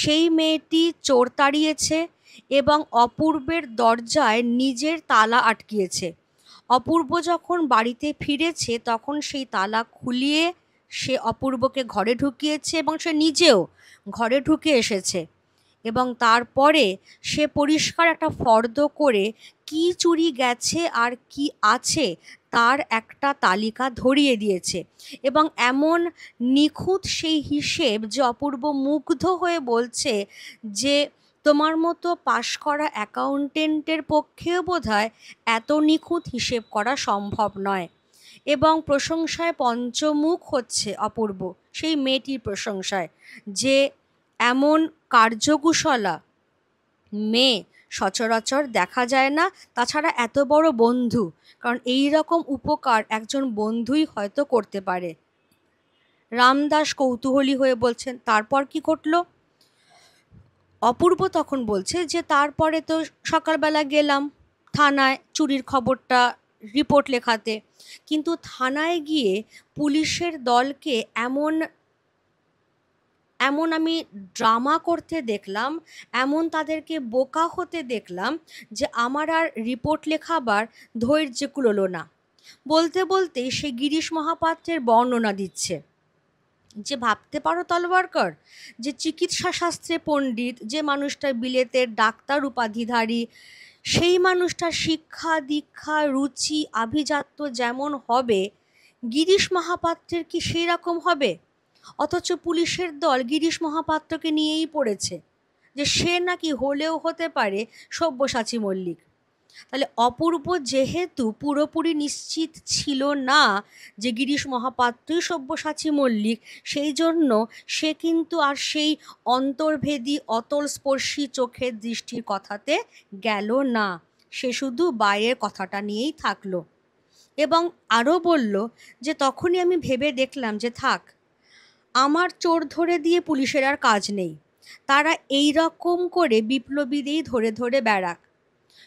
সেই মেয়েটি চোর তাড়িয়েছে এবং অপূর্বের দরজায় নিজের তালা আটকিয়েছে। অপূর্ব যখন বাড়িতে ফিরেছে তখন সেই তালা খুলিয়ে সে অপূর্বকে ঘরে ঢুকিয়েছে, এবং সে নিজেও ঘরে ঢুকে এসেছে, এবং তারপরে সে পরিষ্কার একটা ফর্দ করে কি চুরি গেছে আর কি আছে তার একটা তালিকা ধরিয়ে দিয়েছে, এবং এমন নিখুঁত সেই হিসেব যে অপূর্ব মুগ্ধ হয়ে বলছে যে তোমার মতো পাশ করা অ্যাকাউন্টেন্টের পক্ষেও বোধহয় এত নিখুঁত হিসেব করা সম্ভব নয়। এবং প্রশংসায় পঞ্চমুখ হচ্ছে অপূর্ব, সেই মেয়েটির প্রশংসায়, যে এমন কার্যকুশলা মেয়ে সচরাচর দেখা যায় না, তাছাড়া এত বড় বন্ধু, কারণ এই রকম উপকার একজন বন্ধুই হয়তো করতে পারে। রামদাস কৌতূহলী হয়ে বলছেন, তারপর কি ঘটলো? অপূর্ব তখন বলছে যে তারপরে তো সকালবেলা গেলাম থানায় চুরির খবরটা রিপোর্ট লেখাতে, কিন্তু থানায় গিয়ে পুলিশের দলকে এমন এমন আমি ড্রামা করতে দেখলাম, এমন তাদেরকে বোকা হতে দেখলাম, যে আমার আর রিপোর্ট লেখাবার ধৈর্য কুলোলো না। বলতে বলতেই সে গিরিশ মহাপাত্রের বর্ণনা দিচ্ছে, যে ভাবতে পারো তলওয়ারকর, যে চিকিৎসা শাস্ত্রে পণ্ডিত, যে মানুষটা বিলেতের ডাক্তার উপাধিধারী, সেই মানুষটার শিক্ষা দীক্ষা রুচি আভিজাত্য যেমন হবে, গিরিশ মহাপাত্রের কি সেই রকম হবে? অথচ পুলিশের দল গিরিশ মহাপাত্রকে নিয়েই পড়েছে, যে সে নাকি হলেও হতে পারে সব্যসাচী মল্লিক। তাহলে অপূর্ব যেহেতু পুরোপুরি নিশ্চিত ছিল না যে গিরিশ মহাপাত্রই সব্যসাচী মল্লিক, সেই জন্য সে কিন্তু আর সেই অন্তর্ভেদী অতলস্পর্শী চোখের দৃষ্টির কথাতে গেল না, সে শুধু বাইরের কথাটা নিয়েই থাকলো। এবং আরও বলল যে তখনই আমি ভেবে দেখলাম যে থাক, আমার চোর ধরে দিয়ে পুলিশের আর কাজ নেই, তারা এই রকম করে বিপ্লবীদেরই ধরে ধরে বেড়াক।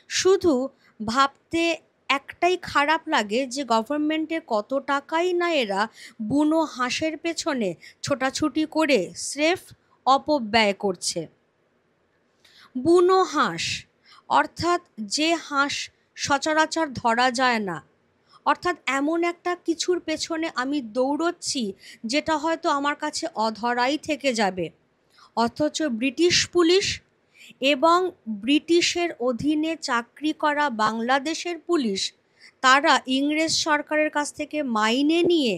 শুধু ভাবতে একটাই খারাপ লাগে যে গভর্নমেন্টের কত টাকাই না এরা বুনো হাঁসের পেছনে ছোটাছুটি করে স্রেফ অপব্যয় করছে। বুনো হাঁস অর্থাৎ যে হাঁস সচরাচর ধরা যায় না, অর্থাৎ এমন একটা কিছুর পেছনে আমি দৌড়চ্ছি যেটা হয়তো আমার কাছে অধরাই থেকে যাবে, অথচ ব্রিটিশ পুলিশ এবং ব্রিটিশের অধীনে চাকরি করা বাংলাদেশের পুলিশ তারা ইংরেজ সরকারের কাছ থেকে মাইনে নিয়ে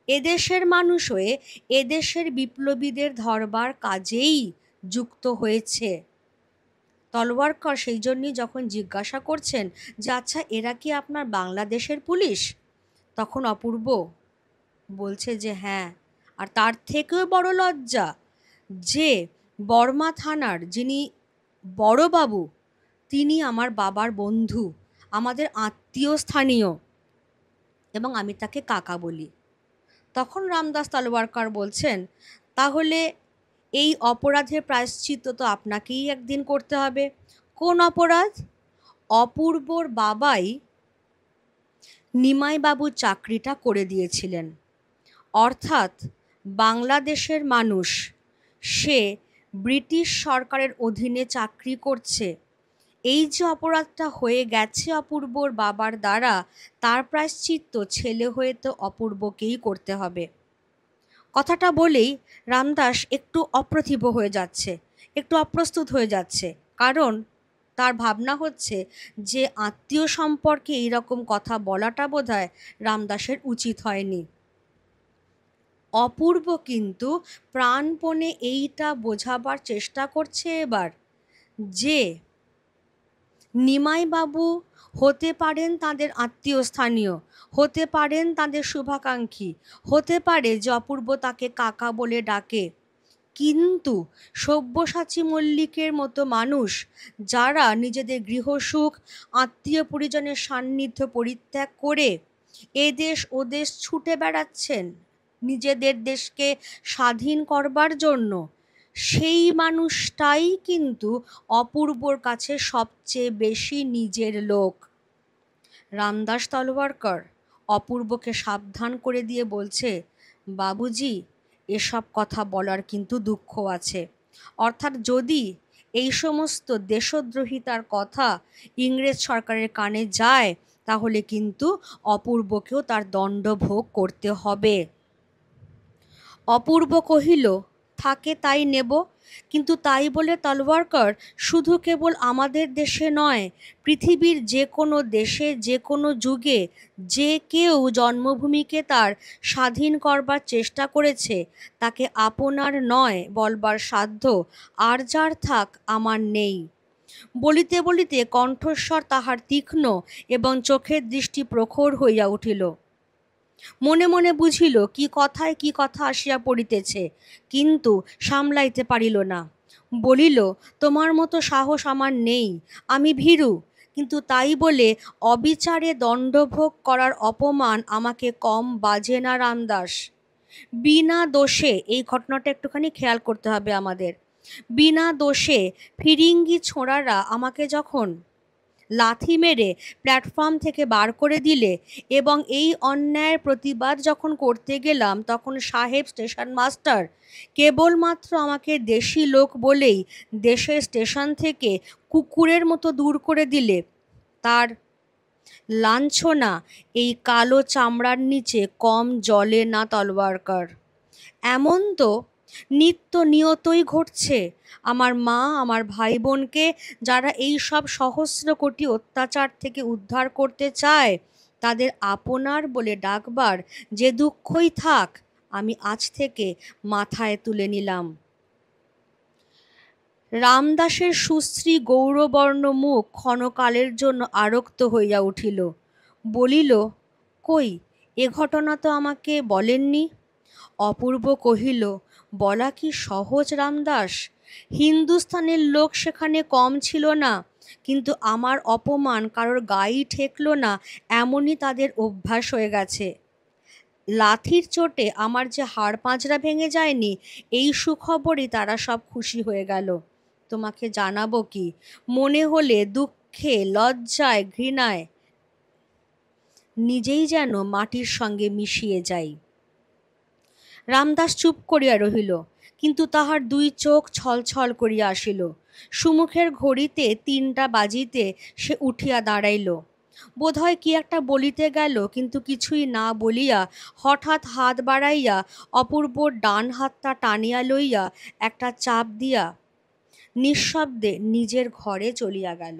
এদেশের মানুষ হয়ে এদেশের বিপ্লবীদের ধরবার কাজেই যুক্ত হয়েছে। তলওয়ারকর সেই জন্যই যখন জিজ্ঞাসা করছেন যে আচ্ছা এরা কি আপনার বাংলাদেশের পুলিশ, তখন অপূর্ব বলছে যে হ্যাঁ। আর তার থেকেও বড় লজ্জা যে বর্মা থানার যিনি বড়বাবু তিনি আমার বাবার বন্ধু, আমাদের আত্মীয় স্থানীয়, এবং আমি তাকে কাকা বলি। তখন রামদাস তলওয়ারকর বলছেন তাহলে এই অপরাধের প্রায়শ্চিত্ত তো আপনাকেই একদিন করতে হবে। কোন অপরাধ? অপূর্বর বাবাই নিমাইবাবুর চাকরিটা করে দিয়েছিলেন, অর্থাৎ বাংলাদেশের মানুষ সে ব্রিটিশ সরকারের অধীনে চাকরি করছে, এই যে অপরাধটা হয়ে গেছে অপূর্বর বাবার দ্বারা তার প্রায়শ্চিত্ত ছেলে হয়ে তো অপূর্বকেই করতে হবে। কথাটা বলেই রামদাস একটু অপ্রতিভ হয়ে যাচ্ছে, একটু অপ্রস্তুত হয়ে যাচ্ছে, কারণ তার ভাবনা হচ্ছে যে আত্মীয় সম্পর্কে এইরকম কথা বলাটা বোধহয় রামদাসের উচিত হয়নি। অপূর্ব কিন্তু প্রাণপণে এইটা বোঝাবার চেষ্টা করছে এবার যে নিমাইবাবু হতে পারেন তাদের আত্মীয় স্থানীয়, হতে পারেন তাদের শুভাকাঙ্ক্ষী, হতে পারে যে অপূর্ব তাকে কাকা বলে ডাকে, কিন্তু সব্যসাচী মল্লিকের মতো মানুষ যারা নিজেদের গৃহসুখ আত্মীয় পরিজনের সান্নিধ্য পরিত্যাগ করে এদেশ ওদেশ ছুটে বেড়াচ্ছেন নিজেদের দেশকে স্বাধীন করবার জন্য, সেই মানুষটাই কিন্তু অপূর্বর কাছে সবচেয়ে বেশি নিজের লোক। রামদাস তলওয়ারকর অপূর্বকে সাবধান করে দিয়ে বলছে, বাবুজি এসব কথা বলার কিন্তু দুঃখ আছে, অর্থাৎ যদি এই সমস্ত দেশদ্রোহিতার কথা ইংরেজ সরকারের কানে যায় তাহলে কিন্তু অপূর্বকেও তার দণ্ড ভোগ করতে হবে। অপূর্ব কহিল থাকে তাই নেব, কিন্তু তাই বলে তলওয়ারকর শুধু কেবল আমাদের দেশে নয়, পৃথিবীর যে কোনো দেশে যে কোনো যুগে যে কেউ জন্মভূমিকে তার স্বাধীন করবার চেষ্টা করেছে তাকে আপনার নয় বলবার সাধ্য আর যার থাক আমার নেই। বলিতে বলিতে কণ্ঠস্বর তাহার তীক্ষ্ণ এবং চোখের দৃষ্টি প্রখর হইয়া উঠিল। মনে মনে বুঝিল কি কথায় কি কথা আসিয়া পড়িতেছে, কিন্তু সামলাইতে পারিল না। বলিল তোমার মতো সাহস আমার নেই, আমি ভীরু, কিন্তু তাই বলে অবিচারে দণ্ডভোগ করার অপমান আমাকে কম বাজে না রামদাস। বিনা দোষে, এই ঘটনাটা একটুখানি খেয়াল করতে হবে আমাদের, বিনা দোষে ফিরিঙ্গি ছোঁড়ারা আমাকে যখন লাথি মেরে প্ল্যাটফর্ম থেকে বার করে দিলে এবং এই অন্যায়ের প্রতিবাদ যখন করতে গেলাম তখন সাহেব স্টেশন মাস্টার কেবলমাত্র আমাকে দেশি লোক বলেই দেশের স্টেশন থেকে কুকুরের মতো দূর করে দিলে, তার লাঞ্ছনা এই কালো চামড়ার নিচে কম জলে না তলওয়ারকর। এমন তো নিত্য নিয়তই ঘটছে। আমার মা আমার ভাই বোনকে যারা এই সব সহস্র কোটি অত্যাচার থেকে উদ্ধার করতে চায় তাদের আপনার বলে ডাকবার যে দুঃখই থাক আমি আজ থেকে মাথায় তুলে নিলাম। রামদাসের সুশ্রী গৌরবর্ণ মুখ ক্ষণকালের জন্য আরক্ত হইয়া উঠিল। বলিল কই এ ঘটনা তো আমাকে বলেননি। অপূর্ব কহিল বলা কি সহজ রামদাস, হিন্দুস্থানের লোক সেখানে কম ছিল না, কিন্তু আমার অপমান কারোর গায়েই ঠেকল না এমনই তাদের অভ্যাস হয়ে গেছে। লাথির চোটে আমার যে হাড় পাঁজরা ভেঙে যায়নি, এই সুখবরই তারা সব খুশি হয়ে গেল। তোমাকে জানাবো কি, মনে হলে দুঃখে, লজ্জায়, ঘৃণায় নিজেই যেন মাটির সঙ্গে মিশিয়ে যাই। রামদাস চুপ করিয়া রহিল, কিন্তু তাহার দুই চোখ ছলছল করিয়া আসিল। সুমুখের ঘড়িতে ৩টা বাজিতে সে উঠিয়া দাঁড়াইল। বোধহয় কি একটা বলিতে গেল, কিন্তু কিছুই না বলিয়া হঠাৎ হাত বাড়াইয়া অপূর্বর ডান হাতটা টানিয়া লইয়া একটা চাপ দিয়া নিঃশব্দে নিজের ঘরে চলিয়া গেল।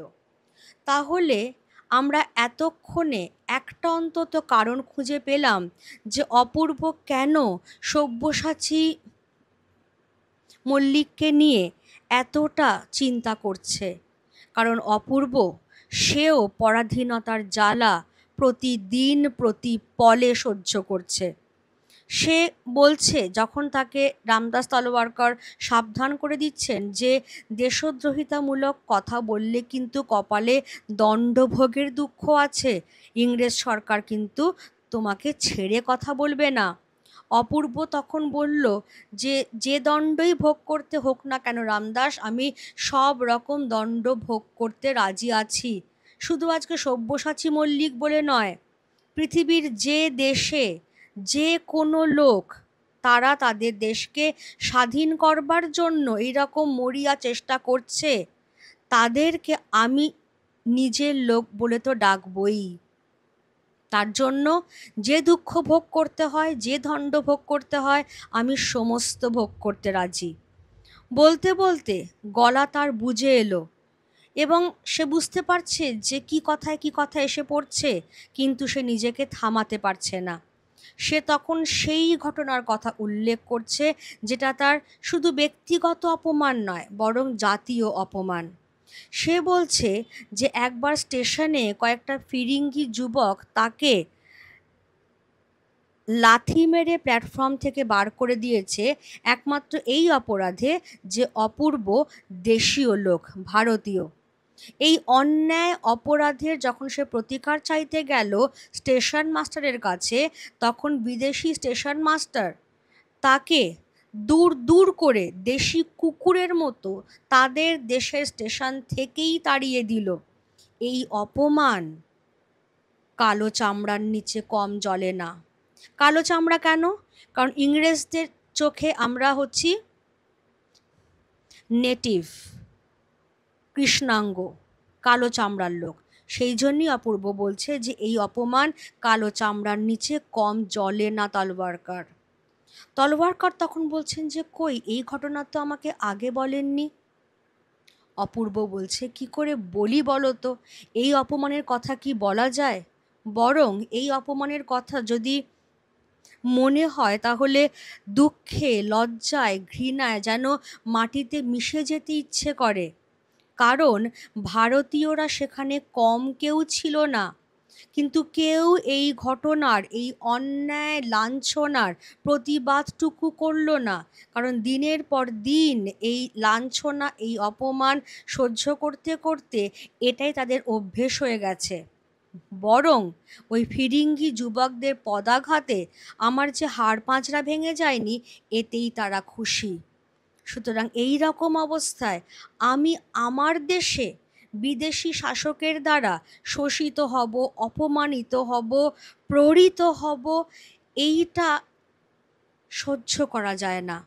তাহলে আমরা এতক্ষণে একটা অন্তত কারণ খুঁজে পেলাম যে অপূর্ব কেন সব্যসাচী মল্লিককে নিয়ে এতটা চিন্তা করছে। কারণ অপূর্ব, সেও পরাধীনতার জ্বালা প্রতিদিন প্রতি পলে সহ্য করছে। সে বলছে, যখন তাকে রামদাস তলওয়ারকর সাবধান করে দিচ্ছেন যে দেশদ্রোহিতামূলক কথা বললে কিন্তু কপালে দণ্ডভোগের দুঃখ আছে, ইংরেজ সরকার কিন্তু তোমাকে ছেড়ে কথা বলবে না। অপূর্ব তখন বলল যে যে দণ্ডই ভোগ করতে হোক না কেন রামদাস, আমি সব রকম দণ্ড ভোগ করতে রাজি আছি। শুধু আজকে সব্যসাচী মল্লিক বলে নয়, পৃথিবীর যে দেশে যে কোনো লোক তারা তাদের দেশকে স্বাধীন করবার জন্য এইরকম মরিয়া চেষ্টা করছে, তাদেরকে আমি নিজের লোক বলে তো ডাকবই। তার জন্য যে দুঃখ ভোগ করতে হয়, যে দণ্ড ভোগ করতে হয়, আমি সমস্ত ভোগ করতে রাজি। বলতে বলতে গলা তার বুজে এলো এবং সে বুঝতে পারছে যে কি কথায় এসে পড়ছে, কিন্তু সে নিজেকে থামাতে পারছে না। সে তখন সেই ঘটনার কথা উল্লেখ করছে যেটা তার শুধু ব্যক্তিগত অপমান নয়, বরং জাতীয় অপমান। সে বলছে যে একবার স্টেশনে কয়েকটা ফিরিঙ্গি যুবক তাকে লাথি মেরে প্ল্যাটফর্ম থেকে বার করে দিয়েছে একমাত্র এই অপরাধে যে অপূর্ব দেশীয় লোক, ভারতীয়। এই অন্যায় অপরাধের যখন সে প্রতিকার চাইতে গেল স্টেশন মাস্টারের কাছে, তখন বিদেশি স্টেশন মাস্টার তাকে দূর দূর করে দেশি কুকুরের মতো তাদের দেশের স্টেশন থেকেই তাড়িয়ে দিল। এই অপমান কালো চামড়ার নিচে কম জ্বলে না। কালো চামড়া কেন? কারণ ইংরেজদের চোখে আমরা হচ্ছি নেটিভ, কৃষ্ণাঙ্গ, কালো চামড়ার লোক। সেই জন্যই অপূর্ব বলছে যে এই অপমান কালো চামড়ার নিচে কম জ্বলে না তলওয়ারকর। তলওয়ারকর তখন বলছেন যে কই, এই ঘটনা তো আমাকে আগে বলেননি। অপূর্ব বলছে, কি করে বলি বলো তো, এই অপমানের কথা কি বলা যায়? বরং এই অপমানের কথা যদি মনে হয় তাহলে দুঃখে, লজ্জায়, ঘৃণায় যেন মাটিতে মিশে যেতে ইচ্ছে করে। কারণ ভারতীয়রা সেখানে কম কেউ ছিল না, কিন্তু কেউ এই ঘটনার, এই অন্যায় লাঞ্ছনার প্রতিবাদটুকু করল না। কারণ দিনের পর দিন এই লাঞ্ছনা, এই অপমান সহ্য করতে করতে এটাই তাদের অভ্যেস হয়ে গেছে। বরং ওই ফিরিঙ্গি যুবকদের পদাঘাতে আমার যে হাড় পাঁজরা ভেঙে যায়নি, এতেই তারা খুশি। সুতরাং এই রকম অবস্থায় আমি আমার দেশে বিদেশি শাসকের দ্বারা শোষিত হব, অপমানিত হব, প্রহৃত হব, এইটা সহ্য করা যায় না।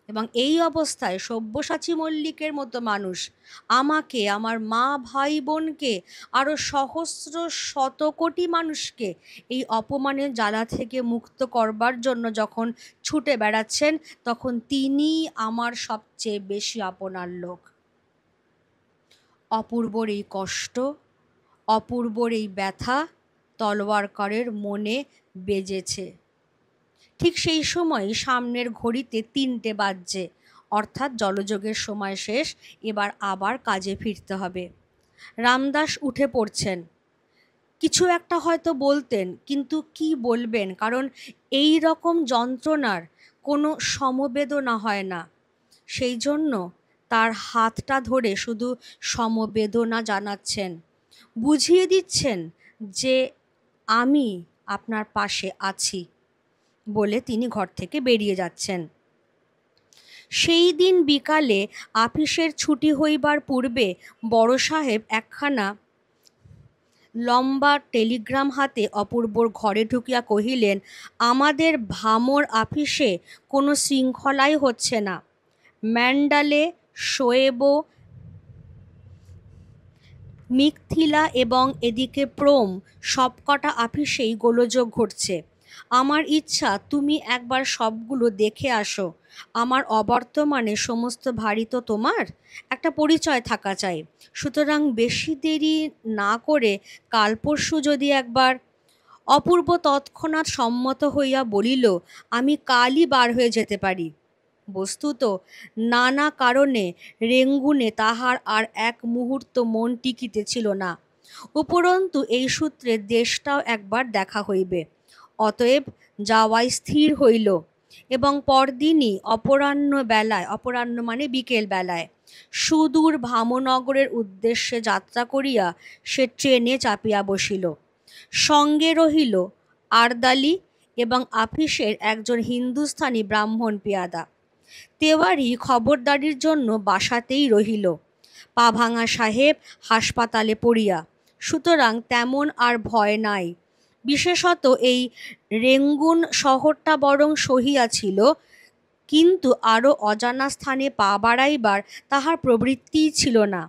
এবং এই অবস্থায় সব্যসাচী মল্লিকের মতো মানুষ আমাকে, আমার মা, ভাই, বোনকে, আরও সহস্র শত কোটি মানুষকে এই অপমানের জ্বালা থেকে মুক্ত করবার জন্য যখন ছুটে বেড়াচ্ছেন, তখন তিনিই আমার সবচেয়ে বেশি আপনার লোক। অপূর্বর এই কষ্ট, অপূর্বর এই ব্যথা তলওয়ারকরের মনে বেজেছে। ঠিক সেই সময় সামনের ঘড়িতে 3টে বাজছে, অর্থাৎ জলযোগের সময় শেষ, এবার আবার কাজে ফিরতে হবে। রামদাস উঠে পড়ছেন। কিছু একটা হয়তো বলতেন, কিন্তু কি বলবেন? কারণ এই রকম যন্ত্রণার কোনো সমবেদনা হয় না। সেই জন্য তার হাতটা ধরে শুধু সমবেদনা জানাচ্ছেন, বুঝিয়ে দিচ্ছেন যে আমি আপনার পাশে আছি। বলে তিনি ঘর থেকে বেরিয়ে যাচ্ছেন। সেই দিন বিকালে আপিসের ছুটি হইবার পূর্বে বড় সাহেব একখানা লম্বা টেলিগ্রাম হাতে অপূর্বর ঘরে ঢুকিয়া কহিলেন, আমাদের ভামর আপিসে কোনো শৃঙ্খলাই হচ্ছে না। ম্যান্ডালে, শোয়েবো, মিকথিলা এবং এদিকে প্রোম সবকটা আপিসেই গোলযোগ ঘটছে। আমার ইচ্ছা তুমি একবার সবগুলো দেখে আসো। আমার অবর্তমানে সমস্ত ভারী তো তোমার, একটা পরিচয় থাকা চাই। সুতরাং বেশি দেরি না করে কাল পরশু যদি একবার। অপূর্ব তৎক্ষণাৎ সম্মত হইয়া বলিল, আমি কালই বার হয়ে যেতে পারি। বস্তুত নানা কারণে রেঙ্গুনে তাহার আর এক মুহূর্ত মন টিকিতেছিল না। উপরন্তু এই সূত্রে দেশটাও একবার দেখা হইবে। অতএব যাওয়াই স্থির হইল এবং পরদিনই অপরাহ্ন মানে বিকেল বেলায় সুদূর ভামনগরের উদ্দেশ্যে যাত্রা করিয়া সে ট্রেনে চাপিয়া বসিল। সঙ্গে রহিল আরদালি এবং আপিসের একজন হিন্দুস্থানি ব্রাহ্মণ পেয়াদা। তেওয়ারি খবরদারির জন্য বাসাতেই রহিল। পাভাঙা সাহেব হাসপাতালে পড়িয়া, সুতরাং তেমন আর ভয় নাই। বিশেষত এই রেঙ্গুন শহরটা বরং সহিয়াছিল, কিন্তু আরও অজানা স্থানে পা বাড়াইবার তাহার প্রবৃত্তিই ছিল না।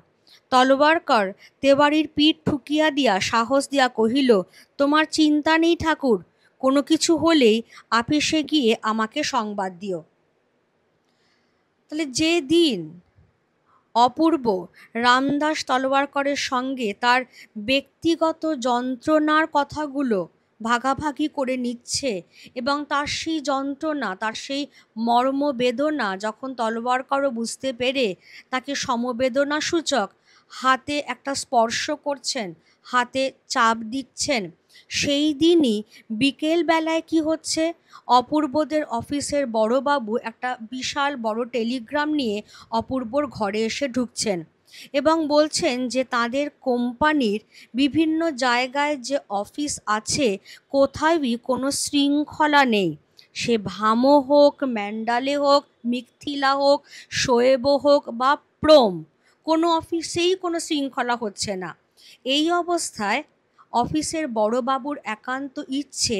তলবারকর তেওয়ারির পিঠ ঠুকিয়া দিয়া সাহস দিয়া কহিল, তোমার চিন্তা নেই ঠাকুর, কোনো কিছু হলেই আপিসে গিয়ে আমাকে সংবাদ দিও। তাহলে যে দিন অপূর্ব রামদাস তলওয়ারকরের সঙ্গে তার ব্যক্তিগত যন্ত্রণার কথাগুলো ভাগাভাগি করে নিচ্ছে এবং তার সেই যন্ত্রণা, তার সেই মর্মবেদনা যখন তলওয়ারকরও বুঝতে পেরে তাকে সমবেদনা সূচক হাতে একটা স্পর্শ করছেন, হাতে চাপ দিচ্ছেন, সেই দিনই বিকেল বেলায় কি হচ্ছে, অপূর্বদের অফিসের বড়বাবু একটা বিশাল বড় টেলিগ্রাম নিয়ে অপূর্বর ঘরে এসে ঢুকছেন এবং বলছেন যে তাদের কোম্পানির বিভিন্ন জায়গায় যে অফিস আছে কোথায়ই কোনো শৃঙ্খলা নেই। সে ভামো হোক, ম্যান্ডালে হোক, মিকথিলা হোক, শোয়েবো হোক বা প্রোম, কোনো অফিসেই কোনো শৃঙ্খলা হচ্ছে না। এই অবস্থায় অফিসের বড়বাবুর একান্ত ইচ্ছে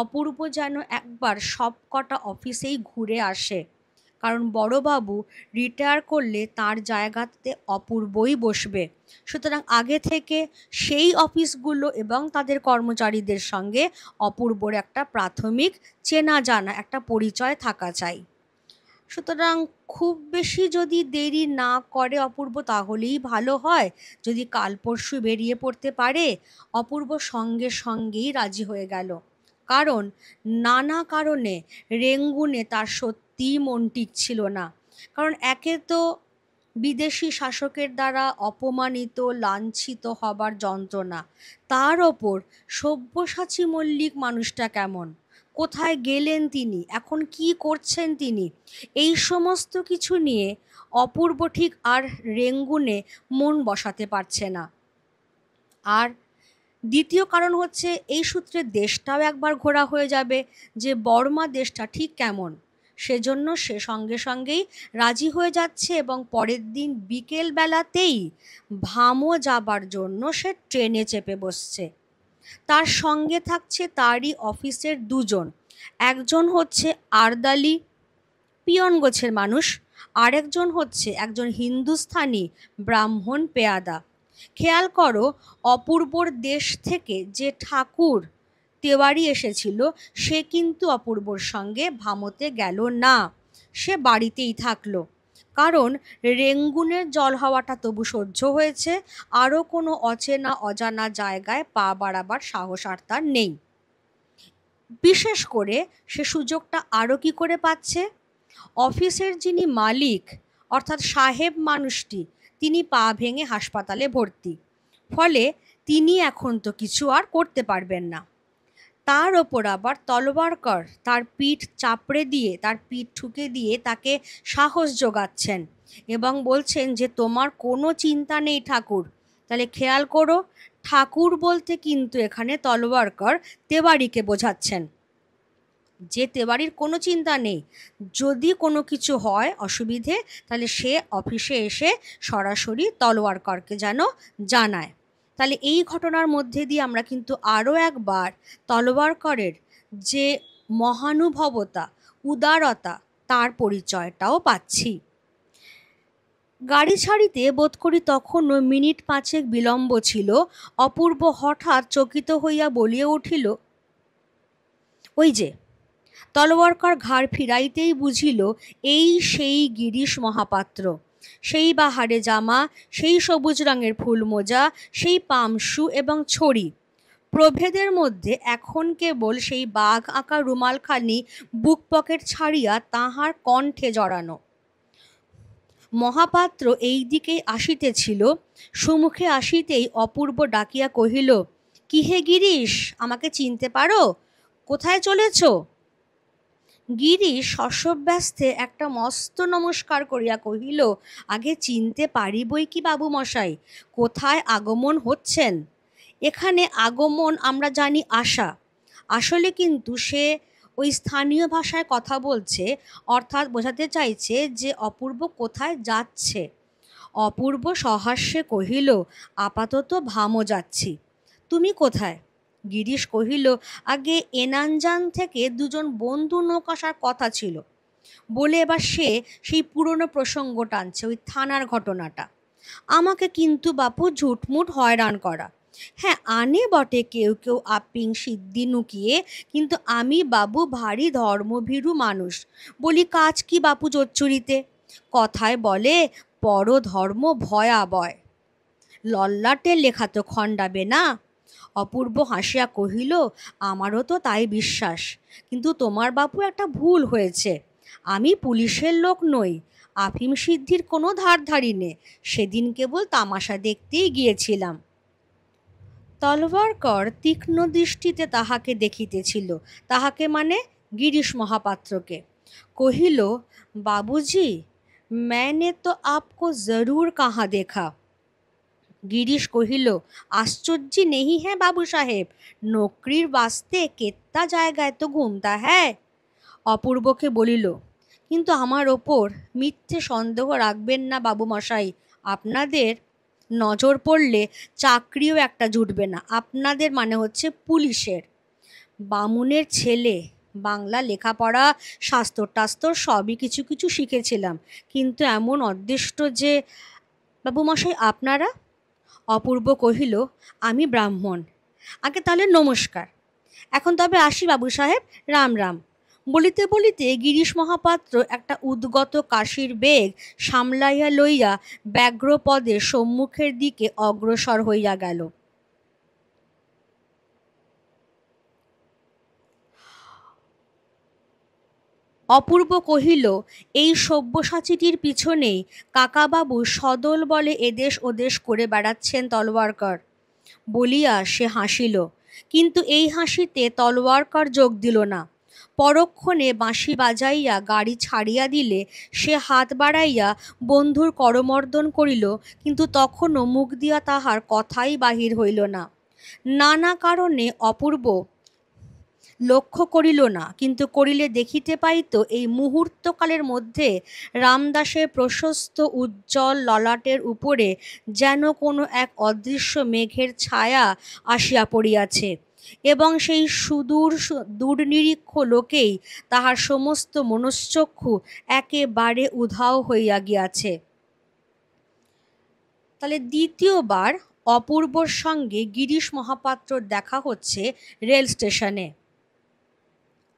অপূর্ব যেন একবার সবকটা অফিসেই ঘুরে আসে, কারণ বড়বাবু রিটায়ার করলে তার জায়গাতে অপূর্বই বসবে। সুতরাং আগে থেকে সেই অফিসগুলো এবং তাদের কর্মচারীদের সঙ্গে অপূর্বর একটা প্রাথমিক চেনা জানা, একটা পরিচয় থাকা চাই। সুতরাং খুব বেশি যদি দেরি না করে অপূর্ব তাহলেই ভালো হয়। যদি কাল পরশু বেরিয়ে পড়তে পারে, অপূর্ব সঙ্গে সঙ্গেই রাজি হয়ে গেল। কারণ নানা কারণে রেঙ্গুনে তার সত্যিই মন টিকছিল না। কারণ একে তো বিদেশি শাসকের দ্বারা অপমানিত, লাঞ্ছিত হবার যন্ত্রণা, তার ওপর সব্যসাচী মল্লিক মানুষটা কেমন, কোথায় গেলেন তিনি, এখন কি করছেন তিনি, এই সমস্ত কিছু নিয়ে অপূর্ব ঠিক আর রেঙ্গুনে মন বসাতে পারছে না। আর দ্বিতীয় কারণ হচ্ছে এই সূত্রে দেশটাও একবার ঘোরা হয়ে যাবে যে বর্মা দেশটা ঠিক কেমন। সেজন্য সে সঙ্গে সঙ্গেই রাজি হয়ে যাচ্ছে এবং পরের দিন বিকেল বেলাতেই ভামো যাবার জন্য সে ট্রেনে চেপে বসছে। তার সঙ্গে থাকছে তারই অফিসের দুজন, একজন হচ্ছে আরদালি, পিয়ন গোছের মানুষ, আরেকজন হচ্ছে একজন হিন্দুস্থানি ব্রাহ্মণ পেয়াদা। খেয়াল করো, অপূর্বর দেশ থেকে যে ঠাকুর তেওয়ারি এসেছিল সে কিন্তু অপূর্বর সঙ্গে ভামোতে গেল না, সে বাড়িতেই থাকলো। কারণ রেঙ্গুনের জল হাওয়াটা তবু সহ্য হয়েছে, আরও কোনো অচেনা অজানা জায়গায় পা বাড়াবার সাহস আর তার নেই। বিশেষ করে সে সুযোগটা আরও কি করে পাচ্ছে, অফিসের যিনি মালিক অর্থাৎ সাহেব মানুষটি, তিনি পা ভেঙে হাসপাতালে ভর্তি, ফলে তিনি এখন তো কিছু আর করতে পারবেন না। তার ওপর আবার তলবারকর তার পিঠ চাপড়ে দিয়ে, তার পিঠ ঠুকে দিয়ে তাকে সাহস যোগাচ্ছেন এবং বলছেন যে তোমার কোনো চিন্তা নেই ঠাকুর। তাহলে খেয়াল করো, ঠাকুর বলতে কিন্তু এখানে তলবারকর তেওয়ারিকে বোঝাচ্ছেন। যেতে বাড়ির কোনো চিন্তা নেই, যদি কোনো কিছু হয় অসুবিধে তাহলে সে অফিসে এসে সরাসরি তলোয়ারকরকে যেন জানায়। তাহলে এই ঘটনার মধ্যে দিয়ে আমরা কিন্তু আরও একবার তলোয়ারকরের যে মহানুভবতা, উদারতা, তার পরিচয়টাও পাচ্ছি। গাড়ি ছাড়িতে বোধ করি তখনও মিনিট পাঁচেক বিলম্ব ছিল। অপূর্ব হঠাৎ চকিত হইয়া বলিয়া উঠিল, ওই যে। তলোয়ারকর ঘাড় ফিরাইতেই বুঝিল এই সেই গিরিশ মহাপাত্র। সেই বাহারে জামা, সেই সবুজ রঙের ফুল মোজা, সেই পামসু এবং ছড়ি, প্রভেদের মধ্যে এখন কেবল সেই বাঘ আঁকা রুমালখানি বুক পকেট ছাড়িয়া তাহার কণ্ঠে জড়ানো। মহাপাত্র এই দিকেই আসিতেছিল। সুমুখে আসিতেই অপূর্ব ডাকিয়া কহিল, কি হে গিরিশ, আমাকে চিনতে পারো? কোথায় চলেছ? গিরিশ শশব্যস্তে একটা মস্ত নমস্কার করিয়া কহিল, আগে চিনতে পারি বই কি বাবু মশাই, কোথায় আগমন হচ্ছেন? এখানে আগমন আমরা জানি আসা, আসলে কিন্তু সে ওই স্থানীয় ভাষায় কথা বলছে, অর্থাৎ বোঝাতে চাইছে যে অপূর্ব কোথায় যাচ্ছে। অপূর্ব সহাস্যে কহিল, আপাতত ভামো যাচ্ছি। তুমি কোথায়? গিরিশ কহিল, আগে এনাঞ্জান থেকে দুজন বন্ধু নৌক আসার কথা ছিল, বলে এবার সে সেই পুরনো প্রসঙ্গ টানছে, ওই থানার ঘটনাটা। আমাকে কিন্তু বাপু ঝুটমুট হয়রান করা। হ্যাঁ, আনে বটে কেউ কেউ আপিং সিদ্ধি নুকিয়ে, কিন্তু আমি বাবু ভারী ধর্মভীরু মানুষ, বলি কাজ কি বাপু জোচ্চুরিতে? কথায় বলে পরধর্ম ভয়াবয়, লল্লাটের লেখা তো খণ্ডাবে না। অপূর্ব হাসিয়া কহিল, আমারও তো তাই বিশ্বাস, কিন্তু তোমার বাপু একটা ভুল হয়েছে। আমি পুলিশের লোক নই, আফিম সিদ্ধির কোনো ধার ধারি নে, সেদিন কেবল তামাশা দেখতেই গিয়েছিলাম। তলওয়ারকর তীক্ষ্ণ দৃষ্টিতে তাহাকে দেখিতেছিল, তাহাকে মানে গিরিশ মহাপাত্রকে। কহিল, বাবুজি, मैंने तो आपको जरूर कहाँ देखा। गिरीश कहिल, आश्चर्य नहीं है बाबू साहेब, नौकरीर वास्ते केत्ता जायगाय तो घूमता है। অপূর্বকে বলিল, কিন্তু আমার ওপর মিথ্যে সন্দেহ রাখবেন না বাবু মশাই, আপনাদের নজর পড়লে চাকরিও একটা জুটবে না। আপনাদের মানে হচ্ছে পুলিশের। বামুনের ছেলে, বাংলা লেখাপড়া শাস্ত্র টাস্ত্র সবই কিছু কিছু শিখেছিলাম, কিন্তু এমন অদৃষ্ট যে। বাবুমশাই আপনারা? অপূর্ব কহিল, আমি ব্রাহ্মণ। আগে তাহলে নমস্কার, এখন তবে আসি বাবু সাহেব, রাম রাম। বলিতে বলিতে গিরিশ মহাপাত্র একটা উদ্গত কাশির বেগ সামলাইয়া লইয়া ব্যগ্রপদে সম্মুখের দিকে অগ্রসর হইয়া গেল। অপূর্ব কহিল, এই সব্যসাচীটির পিছনেই কাকাবাবু সদল বলে এদেশ ওদেশ করে বেড়াচ্ছেন তলোয়ারকর। বলিয়া সে হাসিল, কিন্তু এই হাসিতে তলোয়ারকর যোগ দিল না। পরক্ষণে বাঁশি বাজাইয়া গাড়ি ছাড়িয়া দিলে সে হাত বাড়াইয়া বন্ধুর করমর্দন করিল, কিন্তু তখনও মুখ দিয়া তাহার কথাই বাহির হইল না। নানা কারণে অপূর্ব লক্ষ্য করিল না, কিন্তু করিলে দেখিতে পাইত এই মুহূর্তকালের মধ্যে রামদাসের প্রশস্ত উজ্জ্বল ললাটের উপরে যেন কোনো এক অদৃশ্য মেঘের ছায়া আসিয়া পড়িয়াছে, এবং সেই সুদূর দূরনিরীক্ষ লোকেই তাহার সমস্ত মনশ্চক্ষু একেবারে উধাও হইয়া গিয়াছে। তাহলে দ্বিতীয়বার অপূর্বর সঙ্গে গিরিশ মহাপাত্রর দেখা হচ্ছে রেল স্টেশনে।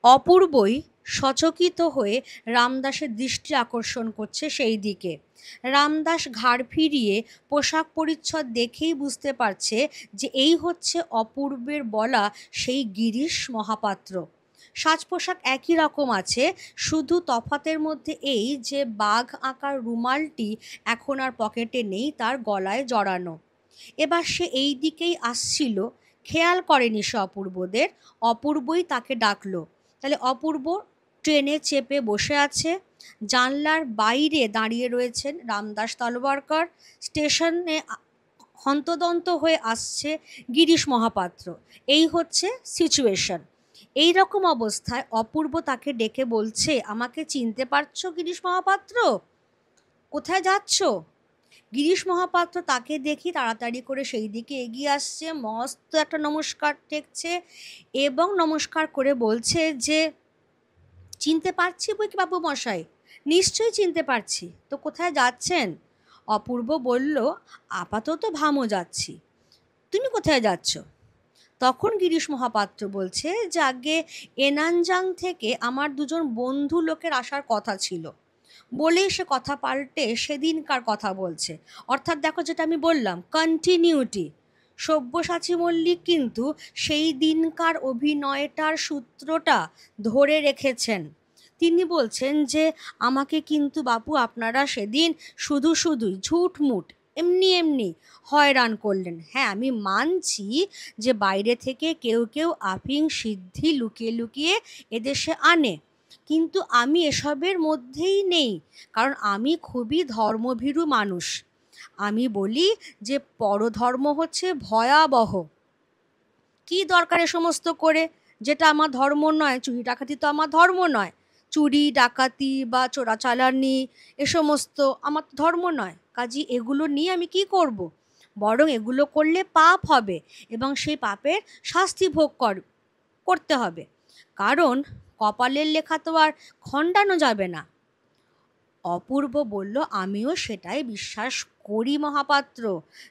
অপূর্বই সচকিত হয়ে রামদাসের দৃষ্টি আকর্ষণ করছে সেই দিকে। রামদাস ঘাড় ফিরিয়ে পোশাক পরিচ্ছদ দেখেই বুঝতে পারছে যে এই হচ্ছে অপূর্বের বলা সেই গিরিশ মহাপাত্র। সাজ পোশাক একই রকম আছে, শুধু তফাতের মধ্যে এই যে বাঘ আঁকার রুমালটি এখন আর পকেটে নেই, তার গলায় জড়ানো। এবার সে এই দিকেই আসছিল, খেয়াল করেনি সে অপূর্বদের। অপূর্বই তাকে ডাকলো। তাহলে অপূর্ব ট্রেনে চেপে বসে আছে, জানলার বাইরে দাঁড়িয়ে রয়েছেন রামদাস তলওয়ারকর। স্টেশনে হন্তদন্ত হয়ে আসছে গিরিশ মহাপাত্র। এই হচ্ছে সিচুয়েশন। এই রকম অবস্থায় অপূর্ব তাকে ডেকে বলছে, আমাকে চিনতে পারছো গিরিশ মহাপাত্র? কোথায় যাচ্ছ? গিরিশ মহাপাত্র তাকে দেখি তাড়াতাড়ি করে সেই দিকে এগিয়ে আসছে, মস্ত একটা নমস্কার টেকছে এবং নমস্কার করে বলছে যে, চিনতে পারছি বই কি বাবু মশাই, নিশ্চয়ই চিনতে পারছি, তো কোথায় যাচ্ছেন? অপূর্ব বলল, আপাতত ভামো যাচ্ছি। তুমি কোথায় যাচ্ছ? তখন গিরিশ মহাপাত্র বলছে যে, আগে এনানজাং থেকে আমার দুজন বন্ধু লোকের আসার কথা ছিল, বলেই সে কথা পাল্টে সেদিনকার কথা বলছে। অর্থাৎ দেখো, যেটা আমি বললাম, কন্টিনিউটি। সব্যসাচী মল্লিক কিন্তু সেই দিনকার অভিনয়টার সূত্রটা ধরে রেখেছেন। তিনি বলছেন যে, আমাকে কিন্তু বাপু আপনারা সেদিন শুধু শুধুই ঝুটমুট এমনি এমনি হয়রান করলেন। হ্যাঁ, আমি মানছি যে বাইরে থেকে কেউ কেউ আফিং সিদ্ধি লুকিয়ে লুকিয়ে এদেশে আনে, কিন্তু আমি এসবের মধ্যেই নেই, কারণ আমি খুবই ধর্মভীরু মানুষ। আমি বলি যে পরধর্ম হচ্ছে ভয়াবহ। কি দরকার এ সমস্ত করে, যেটা আমার ধর্ম নয়? চুরি ডাকাতি তো আমার ধর্ম নয়। চুরি ডাকাতি বা চোরাচালানি এ সমস্ত আমার ধর্ম নয়। কাজী এগুলো নিয়ে আমি কি করব? বরং এগুলো করলে পাপ হবে এবং সেই পাপের শাস্তি ভোগ করতে হবে, কারণ কপালের লেখা তো আর খণ্ডানো যাবে না। অপূর্ব বলল, আমিও সেটাই বিশ্বাস করি মহাপাত্র,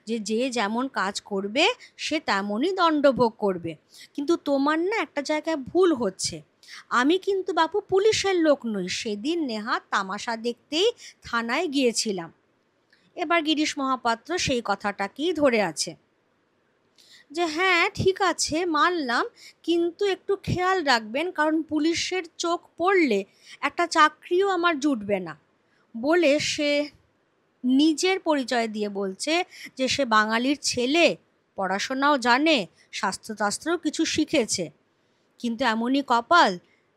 যে যে যেমন কাজ করবে সে তেমনই দণ্ডভোগ করবে। কিন্তু তোমার না একটা জায়গায় ভুল হচ্ছে। আমি কিন্তু বাপু পুলিশের লোক নই, সেদিন নেহাত তামাশা দেখতেই থানায় গিয়েছিলাম। এবার গিরিশ মহাপাত্র সেই কথাটাকেই ধরে আছে যে, হ্যাঁ ঠিক আছে মানলাম, কিন্তু একটু খেয়াল রাখবেন, কারণ পুলিশের চোখ পড়লে একটা চাকরিও আমার জুটবে না। বলে সে নিজের পরিচয় দিয়ে বলছে যে সে বাঙালির ছেলে, পড়াশোনাও জানে, শাস্ত্রটাস্ত্রও কিছু শিখেছে, কিন্তু এমনই কপাল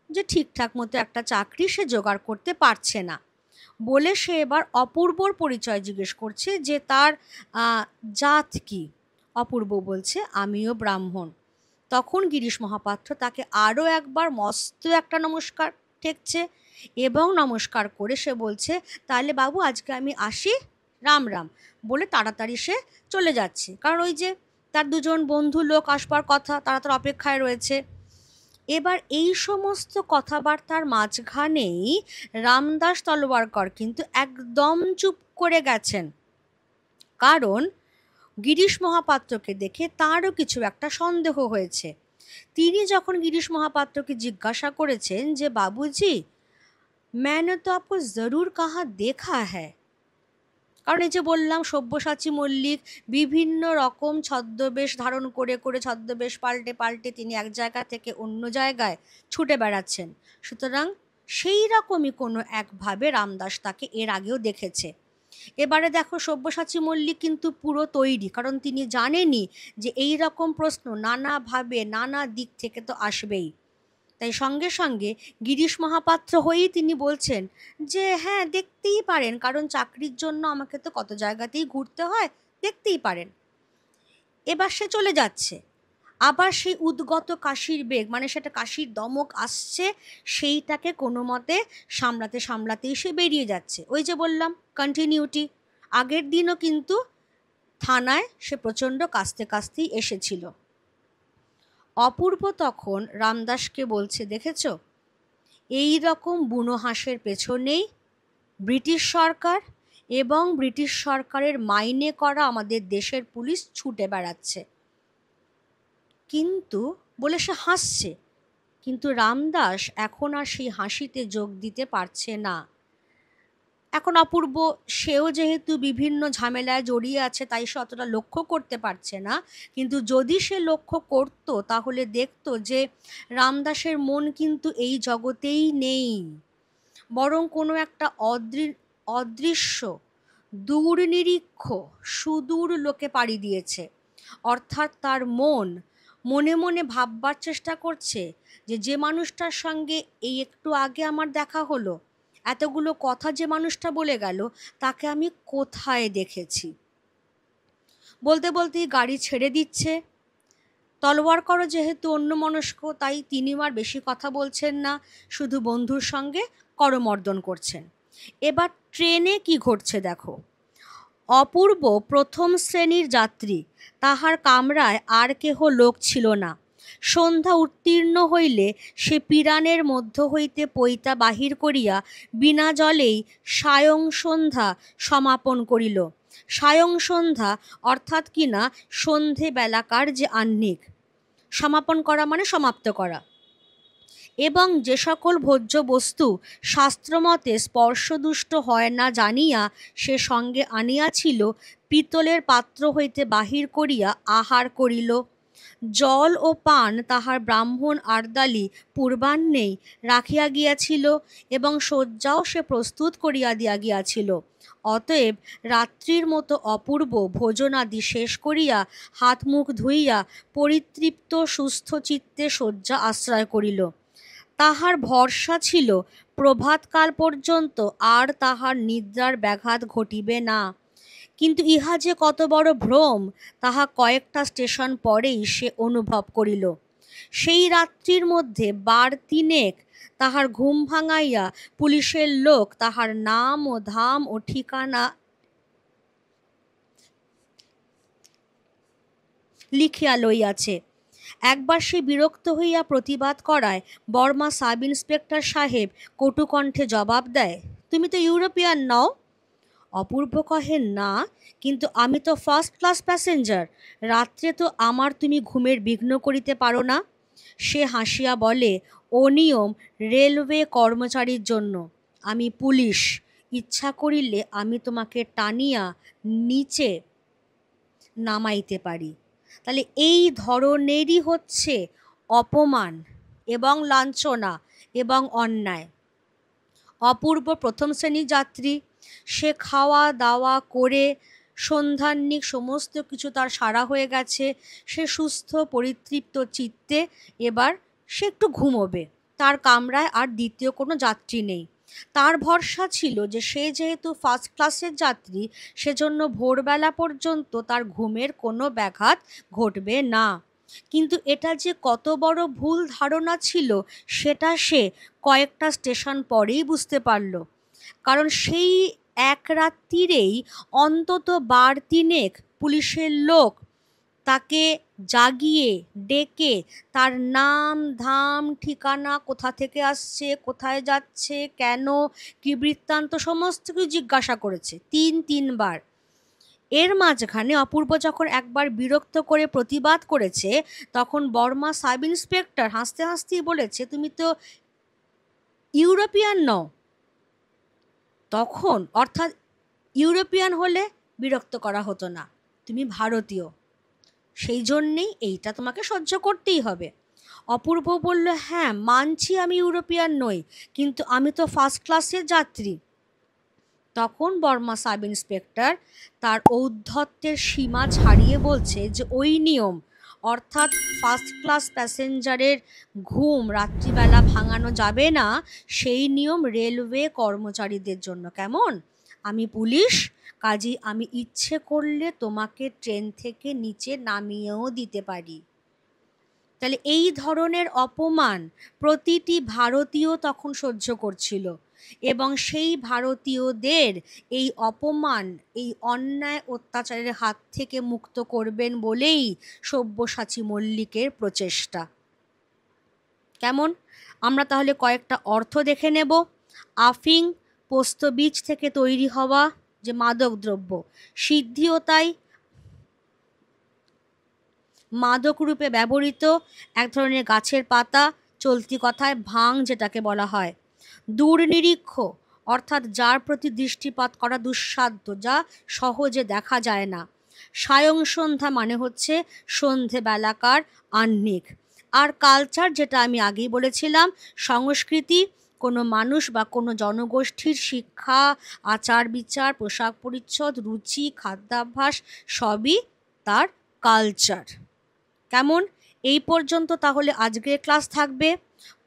যে ঠিকঠাক মতো একটা চাকরি সে জোগাড় করতে পারছে না। বলে সে এবার অপূর্বর পরিচয় জিজ্ঞেস করছে যে তার জাত কি। অপূর্ব বলছে, আমিও ব্রাহ্মণ। তখন গিরিশ মহাপাত্র তাকে আরও একবার মস্ত একটা নমস্কার ঠেকছে এবং নমস্কার করে সে বলছে, তাহলে বাবু আজকে আমি আসি, রাম রাম, বলে তাড়াতাড়ি সে চলে যাচ্ছে, কারণ ওই যে তার দুজন বন্ধু লোক আসবার কথা, তারা তার অপেক্ষায় রয়েছে। এবার এই সমস্ত কথাবার্তার মাঝখানেই রামদাস তলওয়ারকর কিন্তু একদম চুপ করে গেছেন, কারণ গিরিশ মহাপাত্রকে দেখে তারও কিছু একটা সন্দেহ হয়েছে। তিনি যখন গিরিশ মহাপাত্রকে জিজ্ঞাসা করেছেন যে, বাবুজি मैंने तो आपको ज़रूर कहाँ देखा है, কারণ এই যে বললাম সব্যসাচী মল্লিক বিভিন্ন রকম ছদ্মবেশ ধারণ করে করে, ছদ্মবেশ পাল্টে পাল্টে তিনি এক জায়গা থেকে অন্য জায়গায় ছুটে বেড়াচ্ছেন, সুতরাং সেই রকমই কোনো একভাবে রামদাস তাকে এর আগেও দেখেছে। এবারে দেখো, সব্যসাচী মল্লিক কিন্তু পুরো তৈরি, কারণ তিনি জানেনই যে এই রকম প্রশ্ন নানাভাবে নানা দিক থেকে তো আসবেই। তাই সঙ্গে সঙ্গে গিরিশ মহাপাত্র হয়েই তিনি বলছেন যে, হ্যাঁ দেখতেই পারেন, কারণ চাকরির জন্য আমাকে তো কত জায়গাতেই ঘুরতে হয়, দেখতেই পারেন। এবার সে চলে যাচ্ছে, আবার সেই উদ্গত কাশির বেগ, মানে সেটা কাশির দমক আসছে, সেইটাকে কোনো মতে সামলাতে সামলাতেই সে বেরিয়ে যাচ্ছে। ওই যে বললাম কন্টিনিউটি, আগের দিনও কিন্তু থানায় সে প্রচণ্ড কাস্তে কাস্তেই এসেছিল। অপূর্ব তখন রামদাসকে বলছে, দেখেছ, এই রকম বুনো হাঁসের পেছনেই ব্রিটিশ সরকার এবং ব্রিটিশ সরকারের মাইনে করা আমাদের দেশের পুলিশ ছুটে বেড়াচ্ছে। কিন্তু বলে সে হাসছে, কিন্তু রামদাস এখন আর সেই হাসিতে যোগ দিতে পারছে না। এখন অপূর্ব, সেও যেহেতু বিভিন্ন ঝামেলায় জড়িয়ে আছে, তাই সে অতটা লক্ষ্য করতে পারছে না, কিন্তু যদি সে লক্ষ্য করত তাহলে দেখত যে রামদাসের মন কিন্তু এই জগতেই নেই, বরং কোনো একটা অদৃশ্য দূরনিরীক্ষ সুদূর লোকে পাড়ি দিয়েছে। অর্থাৎ তার মনে মনে ভাববার চেষ্টা করছে যে যে মানুষটার সঙ্গে এই একটু আগে আমার দেখা হলো, এতগুলো কথা যে মানুষটা বলে গেল, তাকে আমি কোথায় দেখেছি। বলতে বলতেই গাড়ি ছেড়ে দিচ্ছে, তলোয়ার করো যেহেতু অন্যমনস্ক, তাই তিনি আর বেশি কথা বলছেন না, শুধু বন্ধুর সঙ্গে করমর্দন করছেন। এবার ট্রেনে কি ঘটছে দেখো। অপূর্ব প্রথম শ্রেণীর যাত্রী, তাহার কামরায় আর কেহ লোক ছিল না। সন্ধ্যা উত্তীর্ণ হইলে সে পিরানের মধ্য হইতে পৈতা বাহির করিয়া বিনা জলেই সায়ং সন্ধ্যা সমাপন করিল। সায়ং সন্ধ্যা অর্থাৎ কিনা সন্ধে বেলাকার যে আহ্নিক, সমাপন করা মানে সমাপ্ত করা। এবং যে সকল ভোজ্য বস্তু শাস্ত্রমতে স্পর্শদুষ্ট হয় না জানিয়া সে সঙ্গে আনিয়াছিল, পিতলের পাত্র হইতে বাহির করিয়া আহার করিল। জল ও পান তাহার ব্রাহ্মণ আর্দালি পূর্বাহ্নেই রাখিয়া গিয়াছিল এবং শয্যাও সে প্রস্তুত করিয়া দিয়া গিয়াছিল। অতএব রাত্রির মতো অপূর্ব ভোজনাদি শেষ করিয়া হাত মুখ ধুইয়া পরিতৃপ্ত সুস্থ চিত্তে শয্যা আশ্রয় করিল। তাহার ভরসা ছিল প্রভাতকাল পর্যন্ত আর তাহার নিদ্রার ব্যাঘাত ঘটিবে না। কিন্তু ইহা যে কত বড় ভ্রম, তাহা কয়েকটা স্টেশন পরেই সে অনুভব করিল। সেই রাত্রির মধ্যে বার তিনেক তাহার ঘুম ভাঙাইয়া পুলিশের লোক তাহার নাম ও ধাম ও ঠিকানা লিখিয়া লইয়াছে। একবার সে বিরক্ত হইয়া প্রতিবাদ করায় বর্মা সাব ইন্সপেক্টর সাহেব কটুকণ্ঠে জবাব দেয়, তুমি তো ইউরোপিয়ান নও। অপূর্ব কহে, না, কিন্তু আমি তো ফার্স্ট ক্লাস প্যাসেঞ্জার, রাত্রে তো আমার তুমি ঘুমের বিঘ্ন করিতে পারো না। সে হাসিয়া বলে, ও নিয়ম রেলওয়ে কর্মচারীর জন্য, আমি পুলিশ, ইচ্ছা করিলে আমি তোমাকে টানিয়া নিচে নামাইতে পারি। তাহলে এই ধরনেরই হচ্ছে অপমান এবং লাঞ্ছনা এবং অন্যায়। অপূর্ব প্রথম শ্রেণীর যাত্রী, সে খাওয়া দাওয়া করে সন্ধ্যাহ্নিক সমস্ত কিছু তার সারা হয়ে গেছে, সে সুস্থ পরিতৃপ্ত চিত্তে এবার সে একটু ঘুমোবে। তার কামরায় আর দ্বিতীয় কোনো যাত্রী নেই। তার ভরসা ছিল যে সে যেহেতু ফার্স্ট ক্লাসের যাত্রী, সেজন্য ভোরবেলা পর্যন্ত তার ঘুমের কোনো ব্যাঘাত ঘটবে না। কিন্তু এটা যে কত বড় ভুল ধারণা ছিল সেটা সে কয়েকটা স্টেশন পরেই বুঝতে পারল। কারণ সেই এক রাত্রিরেই অন্তত বার তিনেক পুলিশের লোক তাকে জাগিয়ে ডেকে তার নাম ধাম ঠিকানা, কোথা থেকে আসছে, কোথায় যাচ্ছে, কেন, কি বৃত্তান্ত, সমস্ত কিছু জিজ্ঞাসা করেছে তিনবার। এর মাঝখানে অপূর্ব যখন একবার বিরক্ত করে প্রতিবাদ করেছে, তখন বর্মা সাব ইন্সপেক্টর হাসতে হাসতেই বলেছে, তুমি তো ইউরোপিয়ান নও। তখন অর্থাৎ ইউরোপিয়ান হলে বিরক্ত করা হতো না, তুমি ভারতীয়, সেই জন্যেই এইটা তোমাকে সহ্য করতেই হবে। অপূর্ব বলল, হ্যাঁ মানছি আমি ইউরোপিয়ান নই, কিন্তু আমি তো ফার্স্ট ক্লাসের যাত্রী। তখন বর্মা সাব ইন্সপেক্টর তার ঔদ্ধত্যের সীমা ছাড়িয়ে বলছে যে ওই নিয়ম, অর্থাৎ ফার্স্ট ক্লাস প্যাসেঞ্জারের ঘুম রাত্রিবেলা ভাঙানো যাবে না, সেই নিয়ম রেলওয়ে কর্মচারীদের জন্য। কেমন? আমি পুলিশ, কাজেই আমি ইচ্ছে করলে তোমাকে ট্রেন থেকে নিচে নামিয়েও দিতে পারি। তাহলে এই ধরনের অপমান প্রতিটি ভারতীয় তখন সহ্য করছিল, এবং সেই ভারতীয়দের এই অপমান, এই অন্যায় অত্যাচারের হাত থেকে মুক্ত করবেন বলেই সব্যসাচী মল্লিকের প্রচেষ্টা। কেমন? আমরা তাহলে কয়েকটা অর্থ দেখে নেব। আফিং পোস্ত বীজ থেকে তৈরি হওয়া যে মাদক দ্রব্য, সিদ্ধিও তাই, মাদক রূপে ব্যবহৃত এক ধরনের গাছের পাতা, চলতি কথায় ভাং যেটাকে বলা হয়। দূরনিরীক্ষ অর্থাৎ যার প্রতি দৃষ্টিপাত করা দুঃসাধ্য, যা সহজে দেখা যায় না। সায়ং সন্ধ্যা মানে হচ্ছে সন্ধেবেলাকার আহ্নিক। আর কালচার, যেটা আমি আগেই বলেছিলাম, সংস্কৃতি, কোনো মানুষ বা কোনো জনগোষ্ঠীর শিক্ষা, আচার বিচার, পোশাক পরিচ্ছদ, রুচি, খাদ্যাভ্যাস সবই তার কালচার। কেমন? এই পর্যন্ত তাহলে আজকের ক্লাস থাকবে।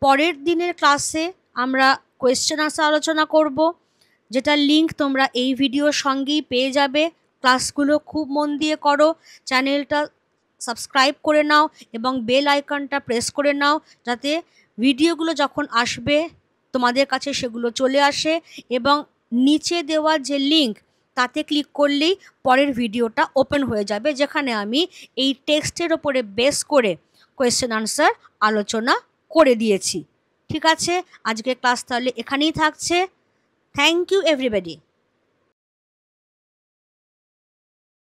পরের দিনের ক্লাসে আমরা কোয়েশ্চেন আনসার আলোচনা করব, যেটার লিঙ্ক তোমরা এই ভিডিওর সঙ্গেই পেয়ে যাবে। ক্লাসগুলো খুব মন দিয়ে করো, চ্যানেলটা সাবস্ক্রাইব করে নাও এবং বেল আইকনটা প্রেস করে নাও, যাতে ভিডিওগুলো যখন আসবে তোমাদের কাছে সেগুলো চলে আসে, এবং নিচে দেওয়া যে লিঙ্ক তাতে ক্লিক করলেই পরের ভিডিওটা ওপেন হয়ে যাবে, যেখানে আমি এই টেক্সটের ওপরে বেস করে কোয়েশ্চেন আনসার আলোচনা করে দিয়েছি। ঠিক আছে, আজকের ক্লাস তাহলে এখানেই থাকছে। Thank you everybody.